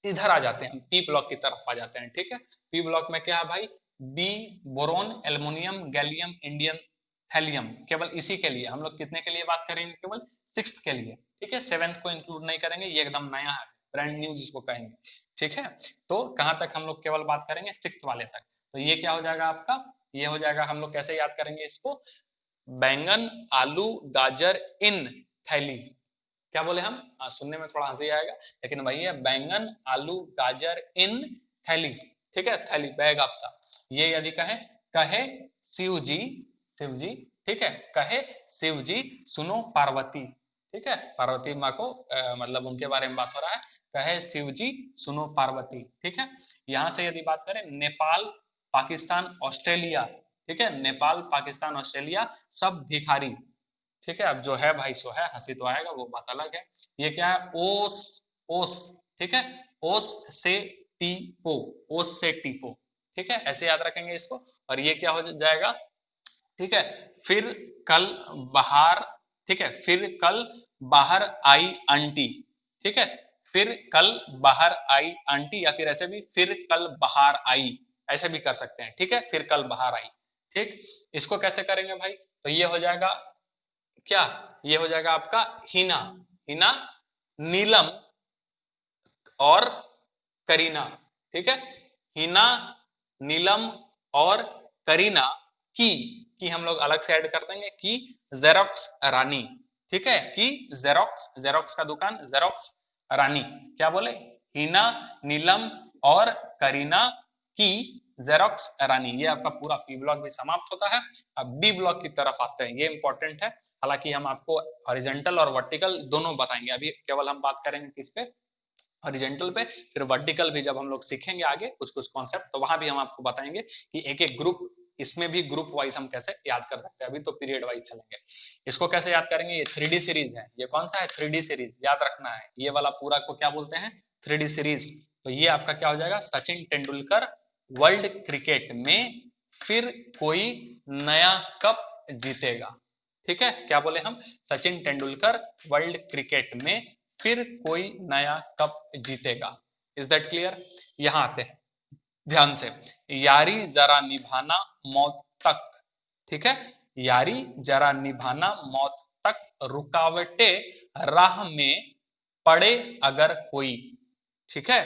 इधर आ जाते हैं हम, पी ब्लॉक की तरफ आ जाते हैं। ठीक है, पी ब्लॉक में क्या है भाई, B boron aluminium gallium indium thallium, केवल इसी के लिए हम लोग कितने के लिए बात करेंगे, केवल 6th के लिए। ठीक है, 7th को इंक्लूड नहीं करेंगे, ये एकदम नया है, ब्रांड न्यू जिसको कहेंगे। ठीक है, तो कहां तक हम लोग केवल बात करेंगे, 6th वाले तक। तो ये क्या हो जाएगा आपका, ये हो जाएगा, हम लोग कैसे याद करेंगे इसको, बैंगन आलू गाजर इन थैली। क्या बोले हम, सुनने में थोड़ा हंसी आएगा, लेकिन वही है, बैंगन आलू गाजर इन थैली। ठीक है, थैली बैग आपका। ये यदि कहे, कहे शिव जी, शिव जी, ठीक है, कहे शिव जी सुनो पार्वती। ठीक है, पार्वती माँ को मतलब उनके बारे में बात हो रहा है, कहे शिव जी सुनो पार्वती। ठीक है, यहाँ से यदि बात करें, नेपाल पाकिस्तान ऑस्ट्रेलिया, ठीक है, नेपाल पाकिस्तान ऑस्ट्रेलिया सब भिखारी। ठीक है, अब जो है भाई सो है, हंसी तो आएगा, वो बात अलग है। ये क्या है, ओस, ओस, ठीक है, ओस से टीपो, ओस से टीपो। ठीक है, ऐसे याद रखेंगे इसको। और ये क्या हो जाएगा, ठीक है, फिर कल बाहर, ठीक है, फिर कल बाहर आई आंटी। ठीक है, फिर कल बाहर आई आंटी, या फिर ऐसे भी फिर कल बाहर आई, ऐसे भी कर सकते हैं। ठीक है, फिर कल बाहर आई। ठीक, इसको कैसे करेंगे भाई, तो ये हो जाएगा क्या, ये हो जाएगा आपका हिना, हिना नीलम और करीना। ठीक है, हिना नीलम और करीना की हम लोग अलग से ऐड कर देंगे, की जेरोक्स रानी। ठीक है, की जेरोक्स, जेरोक्स का दुकान, जेरोक्स रानी। क्या बोले, हिना नीलम और करीना की जेरोक्स रानी। ये आपका पूरा पी ब्लॉक भी समाप्त होता है। अब बी ब्लॉक की तरफ आते हैं, ये इंपॉर्टेंट है। हालांकि हम आपको हॉरिजॉन्टल और वर्टिकल दोनों बताएंगे, अभी केवल हम बात करेंगे किस पे, हॉरिजॉन्टल पे। फिर वर्टिकल भी जब हम लोग सीखेंगे आगे कुछ कुछ कॉन्सेप्ट, तो वहां भी हम आपको बताएंगे कि एक एक ग्रुप, इसमें भी ग्रुप वाइज हम कैसे याद कर सकते हैं। अभी तो पीरियड वाइज चलेंगे। इसको कैसे याद करेंगे, ये 3D सीरीज है। ये कौन सा है, 3D सीरीज, याद रखना है। ये वाला पूरा को क्या बोलते हैं, 3D सीरीज। तो ये आपका क्या हो जाएगा, सचिन तेंदुलकर वर्ल्ड क्रिकेट में फिर कोई नया कप जीतेगा। ठीक है, क्या बोले हम, सचिन तेंदुलकर वर्ल्ड क्रिकेट में फिर कोई नया कप जीतेगा। Is that clear. यहां आते हैं ध्यान से, यारी जरा निभाना मौत तक। ठीक है, यारी जरा निभाना मौत तक, रुकावटें राह में पड़े अगर कोई। ठीक है,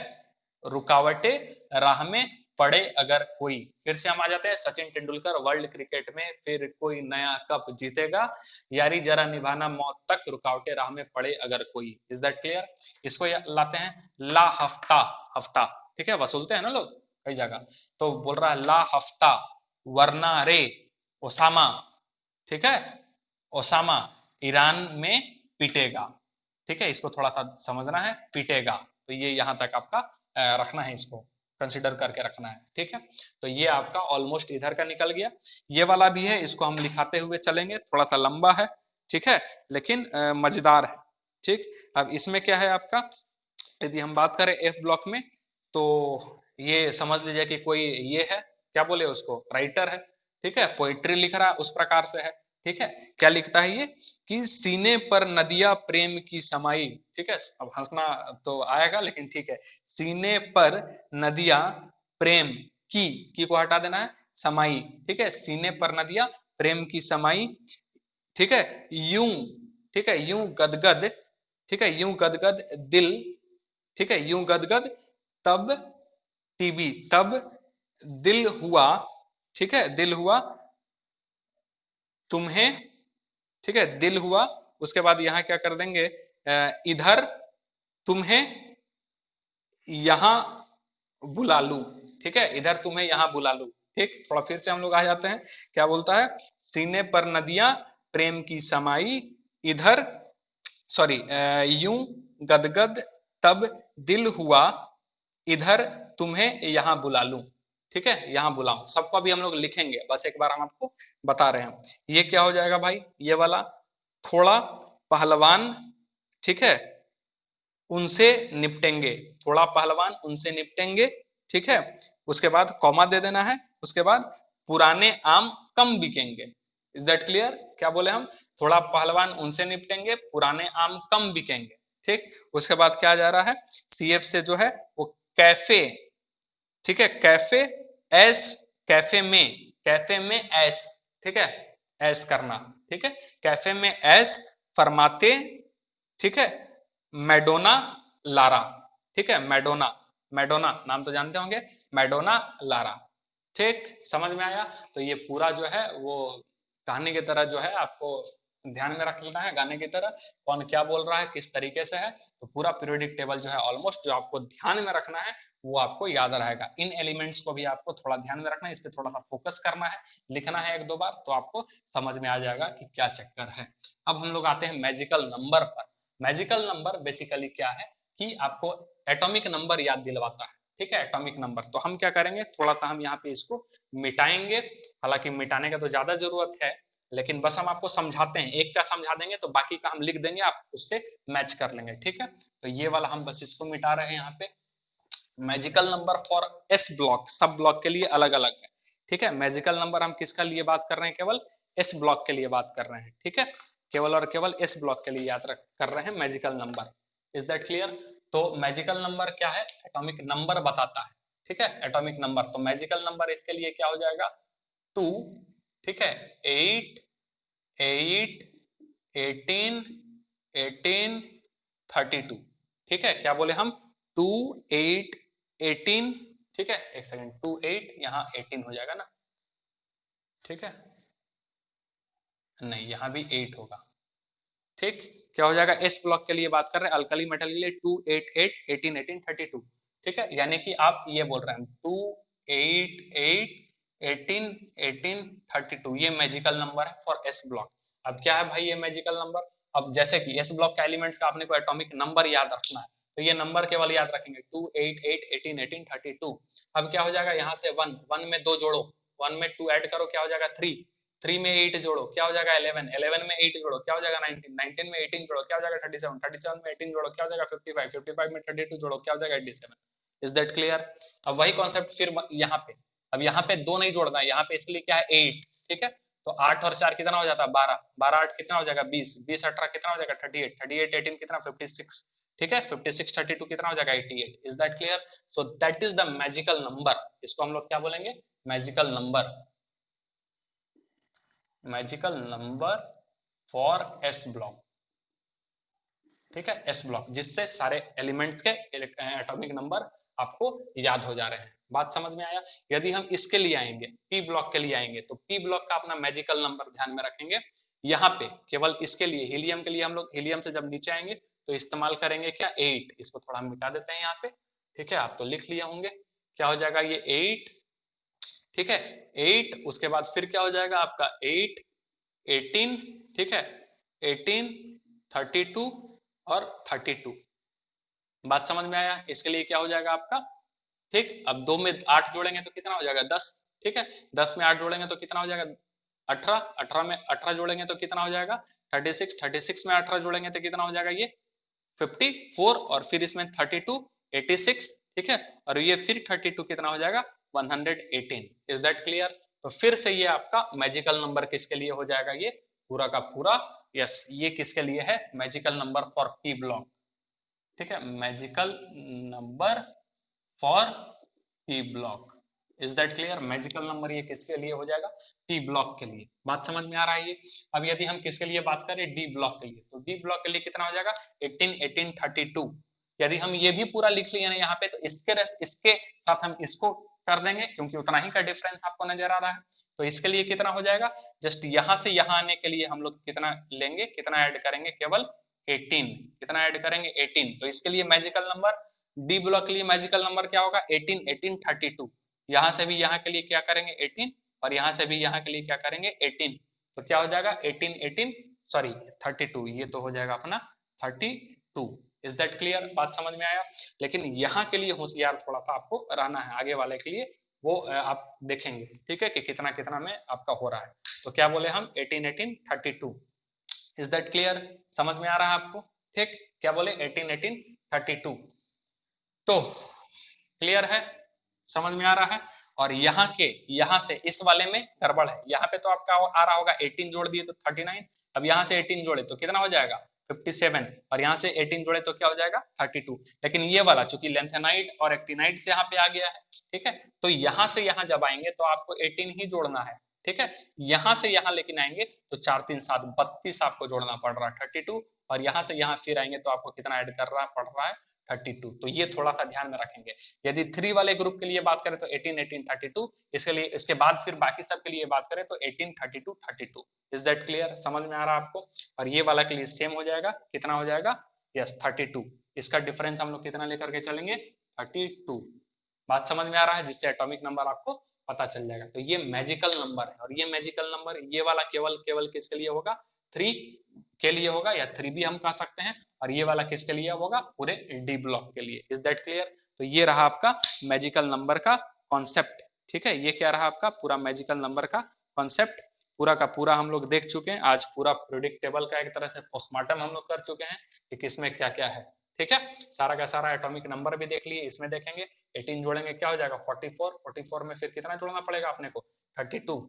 रुकावटें राह में पड़े अगर कोई। फिर से हम आ जाते हैं, सचिन तेंदुलकर वर्ल्ड क्रिकेट में फिर कोई नया कप जीतेगा, यारी जरा निभाना मौत तक, रुकावटें राह में पड़े अगर कोई। Is that clear. इसको लाते हैं, ला हफ्ता, हफ्ता, ठीक है, वसूलते हैं ना लोग कई जगह, तो बोल रहा है ला हफ्ता वरना रे ओसामा। ठीक है, ओसामा ईरान में पिटेगा। ठीक है, इसको थोड़ा सा समझना है, पिटेगा, तो ये यहां तक आपका रखना है, इसको कंसिडर करके रखना है। ठीक है, तो ये आपका ऑलमोस्ट इधर का निकल गया। ये वाला भी है, इसको हम लिखाते हुए चलेंगे, थोड़ा सा लंबा है। ठीक है, लेकिन मजेदार है। ठीक, अब इसमें क्या है आपका, यदि हम बात करें एफ ब्लॉक में, तो ये समझ लीजिए कि कोई ये है, क्या बोले उसको, राइटर है। ठीक है, पोइट्री लिख रहा है, उस प्रकार से है। ठीक है, क्या लिखता है ये, कि सीने पर नदिया प्रेम की समाई। ठीक है, अब हंसना तो आएगा, लेकिन ठीक है, सीने पर नदिया प्रेम की को हटा देना है, समाई, ठीक है, सीने पर नदियां प्रेम की समाई, ठीक है, यूं, ठीक है, यूं गदगद, ठीक है, यूं गदगद दिल, ठीक है, यूं गदगद तब टीबी, तब दिल हुआ, ठीक है, दिल हुआ तुम्हें, ठीक है, दिल हुआ, उसके बाद यहां क्या कर देंगे, इधर तुम्हें यहां बुला लूं, ठीक है, इधर तुम्हें यहां बुला लूं, ठीक, थोड़ा फिर से हम लोग आ जाते हैं, क्या बोलता है, सीने पर नदियां प्रेम की समाई, इधर, सॉरी, यूं गदगद तब दिल हुआ, इधर तुम्हें यहां बुला लूं, ठीक है, यहां बुलाऊं, सबको अभी हम लोग लिखेंगे, बस एक बार हम आपको बता रहे हैं, ये क्या हो जाएगा भाई, ये वाला, थोड़ा पहलवान, ठीक है, उनसे निपटेंगे, थोड़ा पहलवान उनसे निपटेंगे, ठीक है, उसके बाद कॉमा दे देना है, उसके बाद पुराने आम कम बिकेंगे, इज दैट क्लियर, क्या बोले हम, थोड़ा पहलवान उनसे निपटेंगे, पुराने आम कम बिकेंगे, ठीक, उसके बाद क्या जा रहा है, सीएफ से जो है वो कैफे, ठीक है, कैफे एस, कैफे में एस, ठीक है, एस करना, ठीक है, कैफे में एस फरमाते, ठीक है, मैडोना लारा, ठीक है, मैडोना, मैडोना नाम तो जानते होंगे, मैडोना लारा, ठीक, समझ में आया, तो ये पूरा जो है वो कहानी की तरह जो है आपको ध्यान में रख लेना है, गाने की तरह कौन क्या बोल रहा है, किस तरीके से है, तो पूरा पीरियोडिक टेबल जो है ऑलमोस्ट जो आपको ध्यान में रखना है वो आपको याद रहेगा, इन एलिमेंट्स को भी आपको थोड़ा ध्यान में रखना है, इस पर थोड़ा सा फोकस करना है, लिखना है एक दो बार, तो आपको समझ में आ जाएगा कि क्या चक्कर है। अब हम लोग आते हैं मैजिकल नंबर पर। मैजिकल नंबर बेसिकली क्या है कि आपको एटॉमिक नंबर याद दिलवाता है, ठीक है, एटॉमिक नंबर, तो हम क्या करेंगे, थोड़ा सा हम यहाँ पे इसको मिटाएंगे, हालांकि मिटाने का तो ज्यादा जरूरत है, लेकिन बस हम आपको समझाते हैं, एक का समझा देंगे तो बाकी का हम लिख देंगे, आप उससे मैच कर लेंगे, ठीक है, तो ये वाला हम बस इसको मिटा रहे हैं यहाँ पे, magical number for S block, सब ब्लॉक के लिए अलग अलग है, ठीक है, मैजिकल नंबर हम किसका लिए बात कर रहे हैं, केवल एस ब्लॉक के लिए बात कर रहे हैं, ठीक है, केवल और केवल एस ब्लॉक के लिए याद कर रहे हैं magical number, is that clear, तो मैजिकल नंबर क्या है, एटॉमिक नंबर बताता है, ठीक है, एटॉमिक नंबर, तो मैजिकल नंबर इसके लिए क्या हो जाएगा, 2, ठीक है, 8, 8, 18, 18, 32, ठीक है, क्या बोले हम, 2, 8, 18, ठीक है, एक सेकंड, 2, 8, यहाँ 18 हो जाएगा ना, ठीक है, नहीं यहाँ भी 8 होगा, ठीक, क्या हो जाएगा, एस ब्लॉक के लिए बात कर रहे हैं, अल्कली मेटल के लिए 2, 8, 8, 18, 18, 32, ठीक है, यानी कि आप ये बोल रहे हैं 2, 8, 8, 18, 18, 32, ये मैजिकल नंबर है फॉर एस ब्लॉक। अब क्या है भाई ये मैजिकल नंबर, अब जैसे कि एस ब्लॉक का एलिमेंट्स का आपने को एटॉमिक नंबर याद रखना है, तो ये नंबर केवल याद रखेंगे 2, 8, 8, 18, 18, 32, अब क्या हो जाएगा, यहाँ से 1, 1 में 2 जोड़ो, 1 में 2 ऐड करो, क्या हो जाएगा 3, 3 में 8 जोड़ो, क्या हो जाएगा 11, 11 में 8 जोड़ो, क्या हो जाएगा 19, 19 में 18 जोड़ो, क्या हो जाएगा 37, 37 में 18 जोड़ो, क्या हो जाएगा 55, 55 में 32 जोड़ो, क्या हो जाएगा 87, इज दैट क्लियर, अब वही कॉन्सेप्ट फिर यहाँ पे, अब यहाँ पे 2 नहीं जोड़ना है, यहाँ पे इसके लिए क्या है 8, ठीक है, तो 8 और 4 कितना हो जाता है 12, 12 8 कितना हो जाएगा 20, 20 18 कितना हो जाएगा 38, 38 18 कितना 56, ठीक है, 56 32 कितना हो जाएगा 88, is that clear, so that is the magical number, इसको हम लोग क्या बोलेंगे, magical number, magical number for S block, ठीक है, एस ब्लॉक, जिससे सारे एलिमेंट्स के एटॉमिक नंबर आपको याद हो जा रहे हैं, बात समझ में आया। यदि हम इसके लिए आएंगे, पी ब्लॉक के लिए आएंगे, तो पी ब्लॉक का अपना मैजिकल नंबर ध्यान में रखेंगे, यहाँ पे केवल इसके लिए हीलियम के लिए हम लोग हीलियम से जब नीचे आएंगे तो इस्तेमाल करेंगे क्या 8, इसको थोड़ा हम मिटा देते हैं यहाँ पे, ठीक है, आप तो लिख लिए होंगे, क्या हो जाएगा ये 8, ठीक है, 8, उसके बाद फिर क्या हो जाएगा आपका 8, 18, ठीक है, 18, 32 और 32, बात समझ में आया, इसके लिए क्या हो जाएगा आपका, ठीक, अब 2 में 8 जोड़ेंगे तो कितना हो जाएगा 10, ठीक है, 10 में 8 जोड़ेंगे तो कितना हो जाएगा 18, 18 में 18 जोड़ेंगे तो कितना हो जाएगा 36, 36 में 18 जोड़ेंगे तो कितना हो जाएगा ये 54, और फिर इसमें 32, 86, ठीक है, और ये फिर 32 कितना हो जाएगा 118, इज दैट क्लियर, तो फिर से ये आपका मैजिकल नंबर किसके लिए हो जाएगा, ये पूरा का पूरा, यस, ये किसके लिए है, magical number for P block, ठीक है, magical number for P block, is that clear? Magical number ये किसके लिए हो जाएगा? टी ब्लॉक के लिए। बात समझ में आ रहा है ये? अब यदि हम किसके लिए बात करें, डी ब्लॉक के लिए, तो डी ब्लॉक के लिए कितना हो जाएगा? 18 18 32। यदि हम ये भी पूरा लिख लिए ना यहाँ पे, तो इसके साथ हम इसको कर देंगे, क्योंकि उतना ही का डिफरेंस आपको नजर आ रहा है। तो इसके लिए कितना हो जाएगा? जस्ट यहाँ से यहाँ आने के लिए हम लोग कितना लेंगे, कितना ऐड करेंगे? केवल 18। कितना ऐड करेंगे? 18। तो इसके लिए मैजिकल नंबर, डी ब्लॉक के लिए मैजिकल नंबर क्या होगा? 18 18 32। यहाँ से भी यहाँ के लिए क्या करेंगे? 18, और यहाँ से भी यहाँ के लिए क्या करेंगे? 18। तो क्या हो जाएगा? 18 18 सॉरी 32, ये तो हो जाएगा अपना 32। Is that clear? बात समझ में आया? लेकिन यहाँ के लिए होशियार थोड़ा सा आपको रहना है, आगे वाले के लिए वो आप देखेंगे, ठीक है, कि कितना कितना में आपका हो रहा है। तो क्या बोले हम? 18 18 32। Is that clear? समझ में आ रहा है आपको? ठीक, क्या बोले? 18 18 32। तो क्लियर है? समझ में आ रहा है? और यहाँ से इस वाले में गड़बड़ है। यहाँ पे तो आपका आ रहा होगा 18 जोड़ दिए तो 39। अब यहाँ से 18 जोड़े तो कितना हो जाएगा? 57। और यहाँ से 18 जोड़े तो क्या हो जाएगा? 32। लेकिन ये वाला चूंकि लेंथेनाइट और एक्टिनाइट से यहाँ पे आ गया है, ठीक है, तो यहाँ से यहाँ जब आएंगे तो आपको 18 ही जोड़ना है, ठीक है। यहाँ से यहाँ लेकिन आएंगे तो 4 3 7 32 आपको जोड़ना पड़ रहा है, 32। और यहाँ से यहाँ फिर आएंगे तो आपको कितना ऐड कर रहा पड़ रहा है? 32। तो ये थोड़ा सा ध्यान में रखेंगे। यदि 3 वाले ग्रुप के लिए बात करें तो 18 18 32। इसके लिए, इसके बाद फिर बाकी सब के लिए बात करें तो 18 32 32। Is that clear? समझ में आ रहा है आपको? और ये वाला के लिए सेम हो जाएगा, कितना हो जाएगा? यस 32। इसका डिफरेंस हम लोग कितना लेकर के चलेंगे? 32। बात समझ में आ रहा है? जिससे एटॉमिक नंबर आपको पता चल जाएगा। तो ये मैजिकल नंबर है, और ये मैजिकल नंबर ये वाला केवल केवल किसके लिए होगा? 3 के लिए होगा, या 3 भी हम कह सकते हैं। और ये वाला किसके लिए होगा? पूरे डी ब्लॉक के लिए। Is that clear? तो ये रहा आपका मैजिकल नंबर का कॉन्सेप्ट, ठीक है। ये क्या रहा आपका? पूरा मैजिकल नंबर का कॉन्सेप्ट पूरा का पूरा हम लोग देख चुके हैं। आज पूरा प्रेडिक्टेबल का एक तरह से पोस्टमार्टम हम लोग कर चुके हैं कि किसमें क्या क्या है, ठीक है। सारा का सारा एटॉमिक नंबर भी देख लिए, इसमें देखेंगे 18 जोड़ेंगे क्या हो जाएगा? 44। 44 में फिर कितना जोड़ना पड़ेगा अपने को? 32,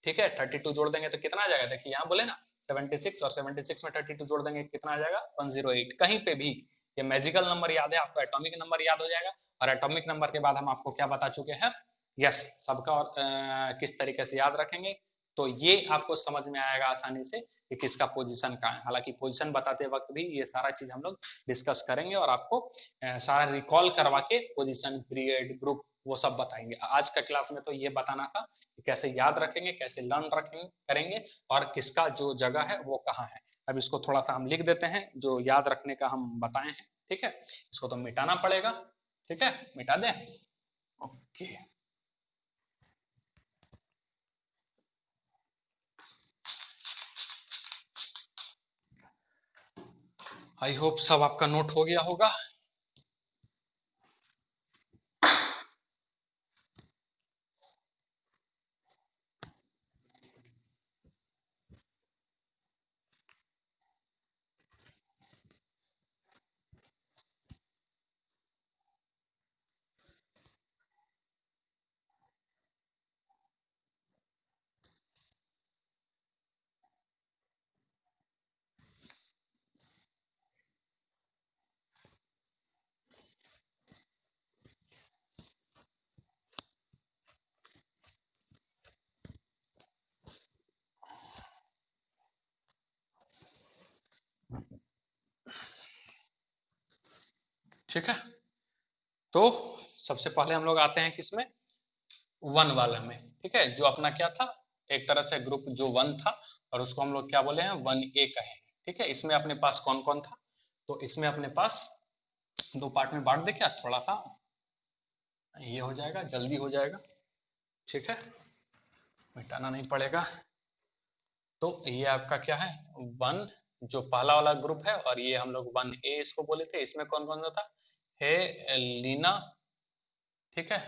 ठीक है। 32 जोड़ देंगे तो कितना आ जाएगा? देखिए यहाँ बोले ना 76, और 76 में 32 जोड़ देंगे कितना आ जाएगा? 108। कहीं पे भी ये मैजिकल नंबर याद है आपको, एटॉमिक नंबर याद हो जाएगा। और एटॉमिक नंबर के बाद हम आपको क्या बता चुके हैं? यस, सबका और किस तरीके से याद रखेंगे, तो ये आपको समझ में आएगा आसानी से कि किसका पोजीशन कहाँ है। हालांकि पोजीशन बताते वक्त भी ये सारा चीज हम लोग डिस्कस करेंगे, और आपको सारा रिकॉल करवा के पोजीशन, पीरियड, ग्रुप वो सब बताएंगे। आज का क्लास में तो ये बताना था कि कैसे याद रखेंगे, कैसे लर्न रखेंगे करेंगे, और किसका जो जगह है वो कहाँ है। अब इसको थोड़ा सा हम लिख देते हैं, जो याद रखने का हम बताए हैं, ठीक है। इसको तो मिटाना पड़ेगा, ठीक है, मिटा दें। ओके, आई होप सब आपका नोट हो गया होगा। ठीक है, तो सबसे पहले हम लोग आते हैं किसमें? 1 वाला में, ठीक है। जो अपना क्या था, एक तरह से ग्रुप जो 1 था, और उसको हम लोग क्या बोले हैं? 1A कहे, ठीक है। इसमें अपने पास कौन कौन था? तो इसमें अपने पास 2 पार्ट में बांट दे क्या, थोड़ा सा ये हो जाएगा, जल्दी हो जाएगा, ठीक है, मिटाना नहीं पड़ेगा। तो ये आपका क्या है? 1 जो पहला वाला ग्रुप है, और ये हम लोग 1A इसको बोले थे। इसमें कौन कौन सा था? हेलिना, ठीक है,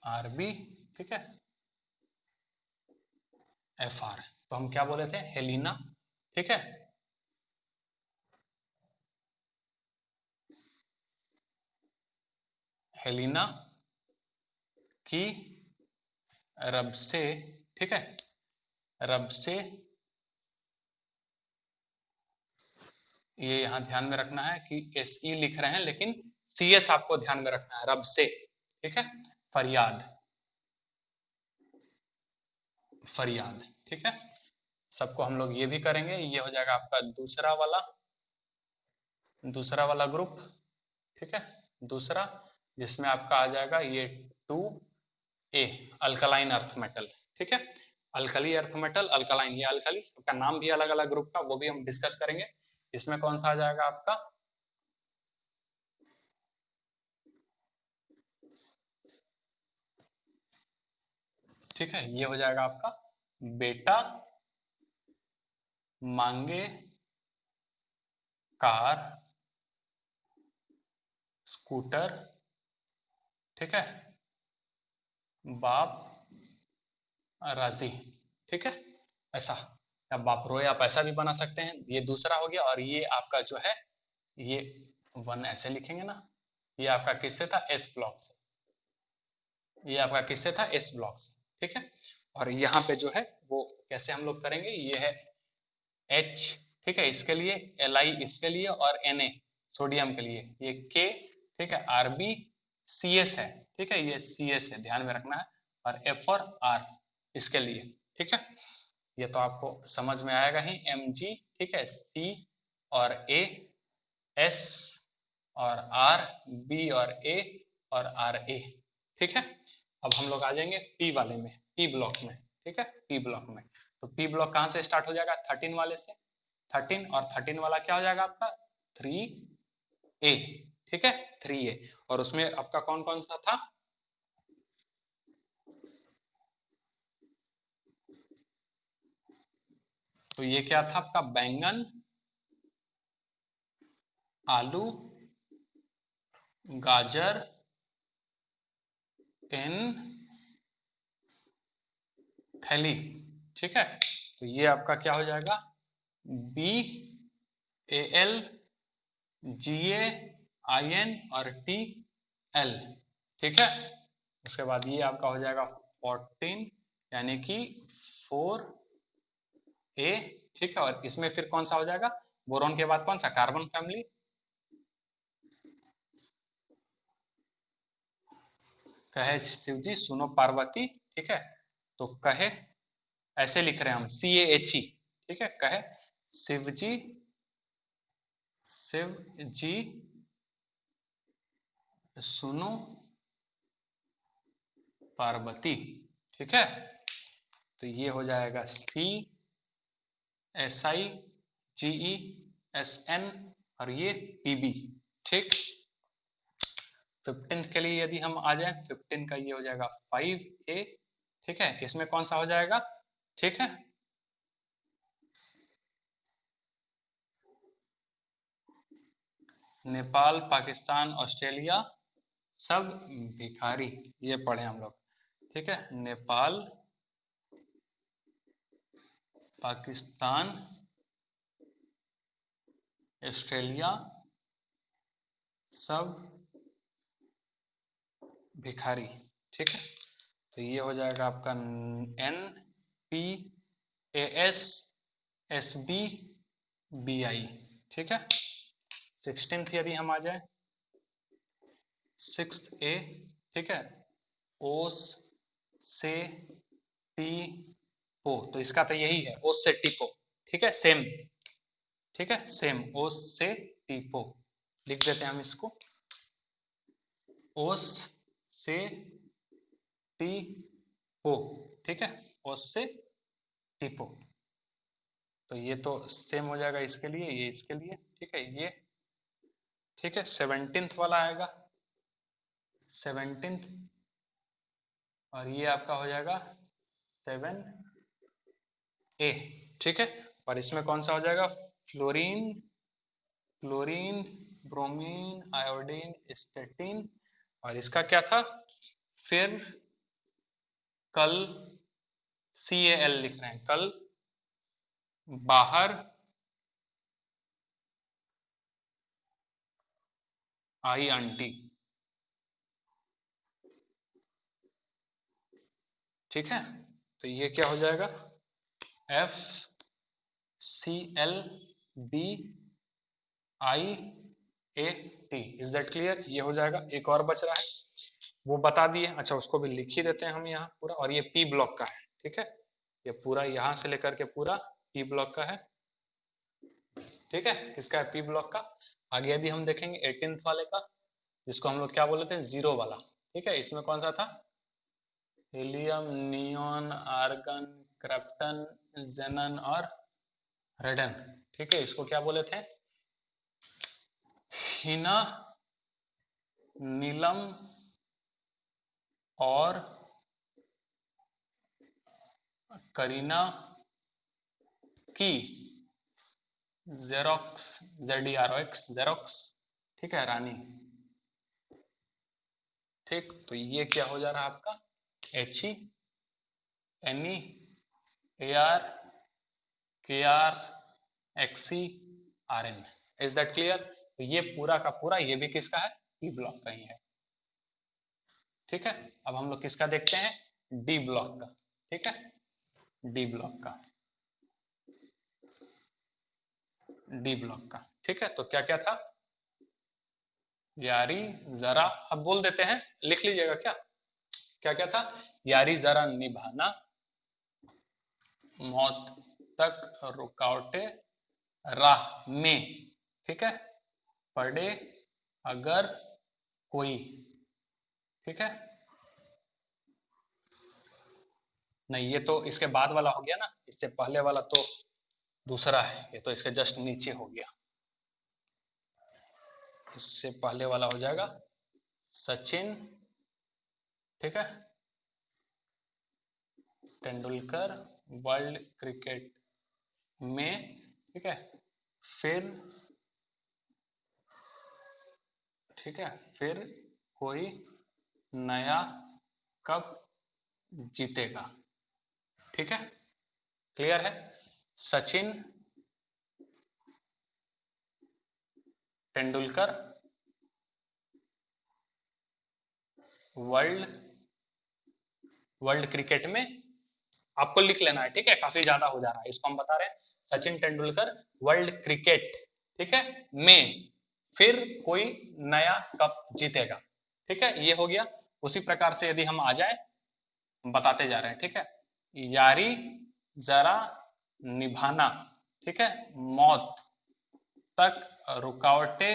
आरबी, ठीक है, एफआर। तो हम क्या बोले थे? हेलिना, ठीक है, हेलिना की रब से, ठीक है, रब से, ये यहां ध्यान में रखना है कि एसई लिख रहे हैं, लेकिन CS आपको ध्यान में रखना है, रब से, ठीक है, फरियाद, फरियाद, ठीक है। सबको हम लोग ये भी करेंगे, ये हो जाएगा आपका दूसरा वाला ग्रुप, ठीक है, दूसरा, जिसमें आपका आ जाएगा ये 2A अल्कलाइन अर्थ मेटल, ठीक है, अल्कली अर्थ मेटल, अल्कलाइन, ये अल्कली, सबका नाम भी अलग अलग ग्रुप का, वो भी हम डिस्कस करेंगे। इसमें कौन सा आ जाएगा आपका, ठीक है, ये हो जाएगा आपका बेटा मांगे कार स्कूटर, ठीक है, बाप राजी, ठीक है, ऐसा, या बाप रोए, आप ऐसा भी बना सकते हैं। ये दूसरा हो गया, और ये आपका जो है ये 1 ऐसे लिखेंगे ना, ये आपका किससे था, एस ब्लॉक से, ये आपका किससे था, एस ब्लॉक से, ठीक है। और यहाँ पे जो है वो कैसे हम लोग करेंगे, ये है H, ठीक है, इसके लिए, Li इसके लिए, और Na सोडियम के लिए, ये K, ठीक है, Rb CS है, ठीक है, ये CS है, ध्यान में रखना है, और F और R इसके लिए, ठीक है। ये तो आपको समझ में आएगा ही, Mg, ठीक है, C और A, S और R, B और A और RA, ठीक है। अब हम लोग आ जाएंगे P वाले में, P ब्लॉक में, ठीक है, P ब्लॉक में। तो P ब्लॉक कहाँ से स्टार्ट हो जाएगा, 13 वाले से, 13, और 13 वाला क्या हो जाएगा आपका 3A, ठीक है, 3A, और उसमें आपका कौन कौन सा था, तो ये क्या था आपका, बैंगन, आलू, गाजर, इन थैली, ठीक है। तो ये आपका क्या हो जाएगा, BAL, GAIN और TL, ठीक है। उसके बाद ये आपका हो जाएगा 14, यानी कि 4A, ठीक है। और इसमें फिर कौन सा हो जाएगा, बोरॉन के बाद कौन सा, कार्बन फैमिली, कहे शिवजी सुनो पार्वती, ठीक है, तो कहे, ऐसे लिख रहे हैं हम, CAHE, ठीक है, कहे शिवजी, शिवजी सुनो पार्वती, ठीक है। तो ये हो जाएगा CSIGESN, और ये PB, ठीक। 15 के लिए यदि हम आ जाए, 15 का ये हो जाएगा 5A, ठीक है, इसमें कौन सा हो जाएगा, ठीक है, नेपाल, पाकिस्तान, ऑस्ट्रेलिया सब भिखारी, ये पढ़े हम लोग, ठीक है, नेपाल, पाकिस्तान, ऑस्ट्रेलिया सब भिखारी, ठीक है। तो ये हो जाएगा आपका NPASSBBI, ठीक है। 16th यदि हम आ जाए, 6A, ठीक है, ओस से टीपो, तो इसका तो यही है, ओस से टीपो, ठीक है, सेम, ठीक है, सेम, ओस से टीपो, लिख देते हैं हम इसको, ओस से टीपो, ठीक है, ओस से टीपो। तो ये तो सेम हो जाएगा इसके लिए, ये इसके लिए, ठीक है, ये, ठीक है। 17th वाला आएगा, 17th, और ये आपका हो जाएगा 7A, ठीक है। और इसमें कौन सा हो जाएगा, fluorine, chlorine, bromine, iodine, statin, और इसका क्या था, फिर कल, CAL लिख रहे हैं, कल बाहर आई आंटी, ठीक है। तो ये क्या हो जाएगा, FCL, BI A T. Is that clear? ये हो जाएगा। एक और बच रहा है, वो बता दिए। अच्छा, उसको भी लिख ही देते हैं हम यहाँ पूरा। और ये पी ब्लॉक का है, ठीक है, ये पूरा यहाँ से लेकर के पूरा पी ब्लॉक का है, ठीक है। किसका है? पी ब्लॉक का। आगे यदि हम देखेंगे 18th वाले का, जिसको हम लोग क्या बोले थे? जीरो वाला, ठीक है। इसमें कौन सा था? हीलियम, नियॉन, आर्गन, क्रिप्टन, जेनन और रेडन, ठीक है। इसको क्या बोले थे? हीना, नीलम और करीना की जेरोक्स, ZEROX, जेरोक्स, ठीक है, रानी, ठीक। तो ये क्या हो जा रहा है आपका? HE, NE, AR, KR, XE, RN। Is that clear? तो ये पूरा का पूरा ये भी किसका है? पी ब्लॉक का ही है, ठीक है। अब हम लोग किसका देखते हैं? डी ब्लॉक का, ठीक है, डी ब्लॉक का, डी ब्लॉक का, ठीक है। तो क्या क्या था? यारी जरा, अब बोल देते हैं, लिख लीजिएगा क्या क्या क्या था? यारी जरा निभाना, मौत तक रुकावटे राह में, ठीक है, पड़े अगर कोई, ठीक है। नहीं, ये तो इसके बाद वाला हो गया ना, इससे पहले वाला तो दूसरा है, ये तो इसके जस्ट नीचे हो गया। इससे पहले वाला हो जाएगा सचिन, ठीक है, तेंदुलकर वर्ल्ड क्रिकेट में, ठीक है, फिर, ठीक है, फिर कोई नया कप जीतेगा, ठीक है। क्लियर है? Sachin Tendulkar world world cricket में, आपको लिख लेना है, ठीक है, काफी ज्यादा हो जा रहा है, इसको हम बता रहे हैं। सचिन तेंदुलकर वर्ल्ड क्रिकेट, ठीक है, में फिर कोई नया कप जीतेगा, ठीक है, ये हो गया। उसी प्रकार से यदि हम आ जाए, बताते जा रहे हैं, ठीक है। यारी जरा निभाना, ठीक है, मौत तक रुकावटे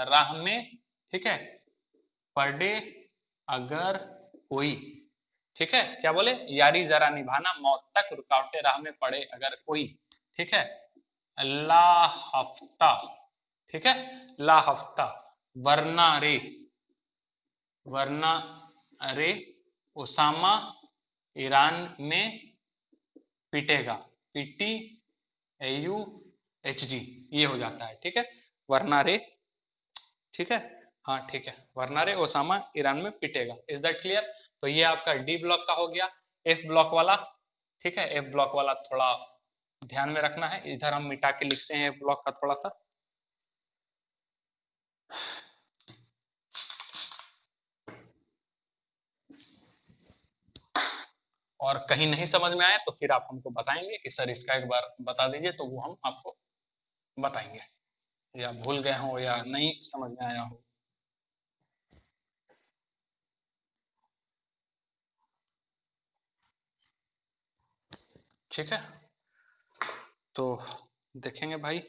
राह में, ठीक है, पड़े अगर कोई, ठीक है। क्या बोले? यारी जरा निभाना, मौत तक रुकावटे राह में पड़े अगर कोई, ठीक है। ला हफ्ता, ठीक है, ला हफ्ता, वरना रे, वरना रे ओसामा ईरान में पिटेगा, PTAUHG, ये हो जाता है, ठीक है, वरना रे, ठीक है, हाँ ठीक है, वरना रे ओसामा ईरान में पिटेगा। Is that clear? तो ये आपका डी ब्लॉक का हो गया। एफ ब्लॉक वाला, ठीक है, एफ ब्लॉक वाला थोड़ा ध्यान में रखना है, इधर हम मिटा के लिखते हैं एफ ब्लॉक का थोड़ा सा। और कहीं नहीं समझ में आया तो फिर आप हमको बताएंगे कि सर इसका एक बार बता दीजिए, तो वो हम आपको बताएंगे, या भूल गए हो या नहीं समझ में आया हो। ठीक है, तो देखेंगे भाई,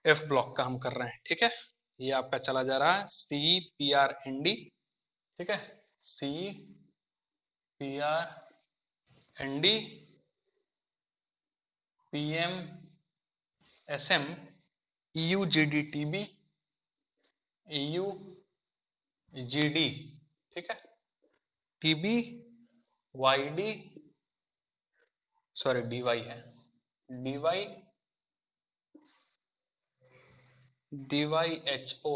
एफ ब्लॉक का हम कर रहे हैं, ठीक है। ये आपका चला जा रहा है CPRND, ठीक है, CPRND, PMSM, EUGDTB, EUGD, ठीक है, TB, YD, सॉरी DY है, DY, DYHO,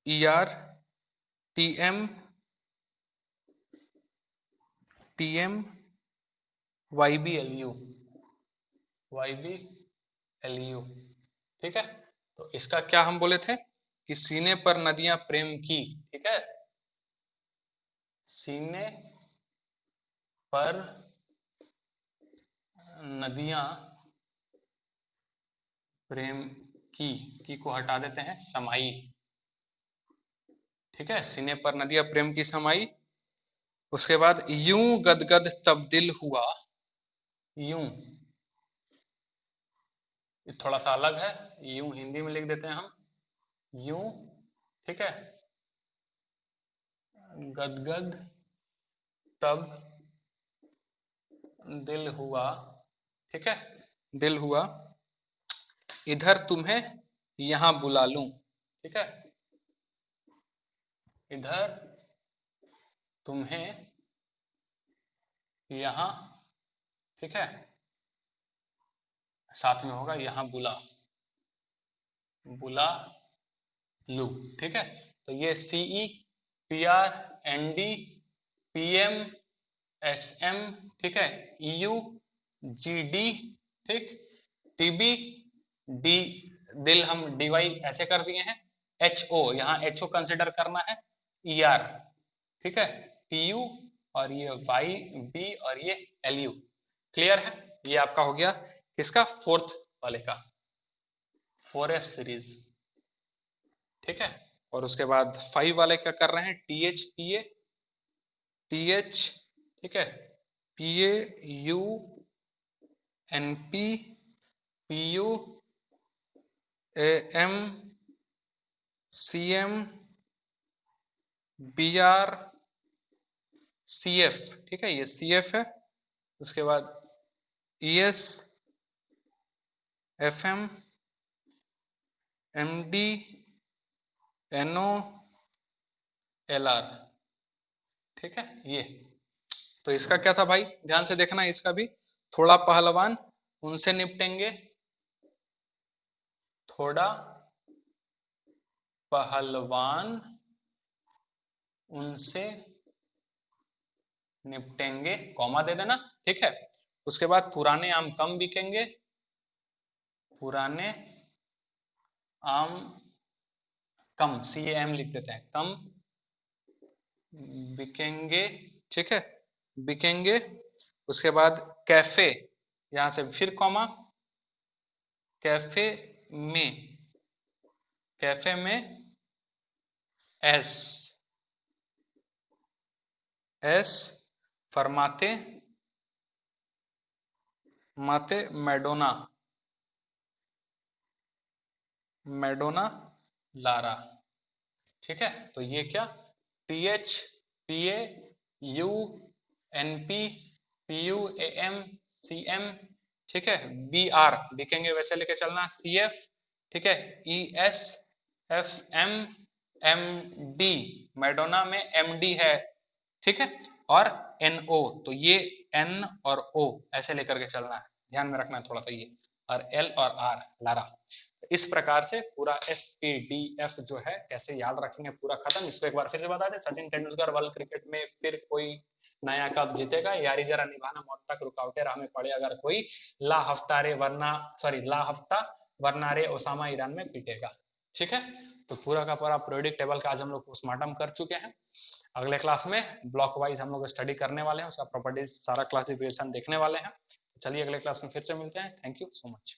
ER, TM, TM, YBLU, YBLU, ठीक है। तो इसका क्या हम बोले थे कि सीने पर नदियां प्रेम की, ठीक है, सीने पर नदियां प्रेम की को हटा देते हैं, समाई। ठीक है, सीने पर नदियां प्रेम की समाई। उसके बाद यूं गदगद तब दिल हुआ, यूं, ये थोड़ा सा अलग है, यूं हिंदी में लिख देते हैं हम, यूं। ठीक है, गदगद तब दिल हुआ। ठीक है, दिल हुआ, इधर तुम्हें यहां बुला लूं। ठीक है, इधर तुम्हें यहां, ठीक है, साथ में होगा यहां बुला लू। ठीक है, तो ये CE, PR, ND, PM, SM, ठीक है, ईयू, जीडी, ठीक, टीबी, डी, दिल हम डीवाई ऐसे कर दिए हैं, एचओ, यहाँ एचओ कंसिडर करना है, ईआर, ठीक है, टीयू, और ये वाई बी, और ये एलयू। क्लियर है, ये आपका हो गया किसका, फोर्थ वाले का, 4F सीरीज। ठीक है, और उसके बाद 5 वाले क्या कर रहे हैं, टीएच पीए, टीएच, ठीक है, PA U, NP, PU, AM, CM, BR, CF. ठीक है, ये सीएफ है। उसके बाद ES, FM, MD, NO, LR. ठीक है, ये तो इसका क्या था भाई, ध्यान से देखना, इसका भी थोड़ा पहलवान उनसे निपटेंगे, थोड़ा पहलवान उनसे निपटेंगे, कॉमा दे देना। ठीक है, उसके बाद पुराने आम कम बिकेंगे, पुराने आम कम, CAM लिख देते हैं, कम बिकेंगे। ठीक है, बिकेंगे। उसके बाद कैफे, यहां से फिर कॉमा, कैफे में, कैफे में एस, एस फरमाते, माते मैडोना, मैडोना लारा। ठीक है, तो ये क्या, TH, PA, U, NP, PU, AM, CM, ठीक है, बीआर लिखेंगे वैसे लेके चलना, सीएफ, ठीक है, ईएस, एफएम, एमडी, मैडोना में एमडी है, ठीक है, और एनओ, तो ये एन और ओ ऐसे लेकर के चलना है, ध्यान में रखना है थोड़ा सा ये, और एल और आर, लारा। इस प्रकार से पूरा SPDF जो है कैसे याद रखेंगे पूरा खत्म। इसको एक बार फिर से बता दें, सचिन तेंदुलकर वर्ल्ड क्रिकेट में फिर कोई नया कप जीतेगा, यारी जरा निभाना मौत तक रुकावटे राह में पड़े अगर कोई, ला हफ्ता रे वरना, सॉरी ला हफ्ता वरना रे ओसामा ईरान में पीटेगा। ठीक है, तो पूरा का पूरा पीरियोडिक टेबल का आज हम लोग पोस्टमार्टम कर चुके हैं। अगले क्लास में ब्लॉक वाइज हम लोग स्टडी करने वाले हैं, उसका प्रॉपर्टीज सारा क्लासिफिकेशन देखने वाले हैं। चलिए अगले क्लास में फिर से मिलते हैं, थैंक यू सो मच।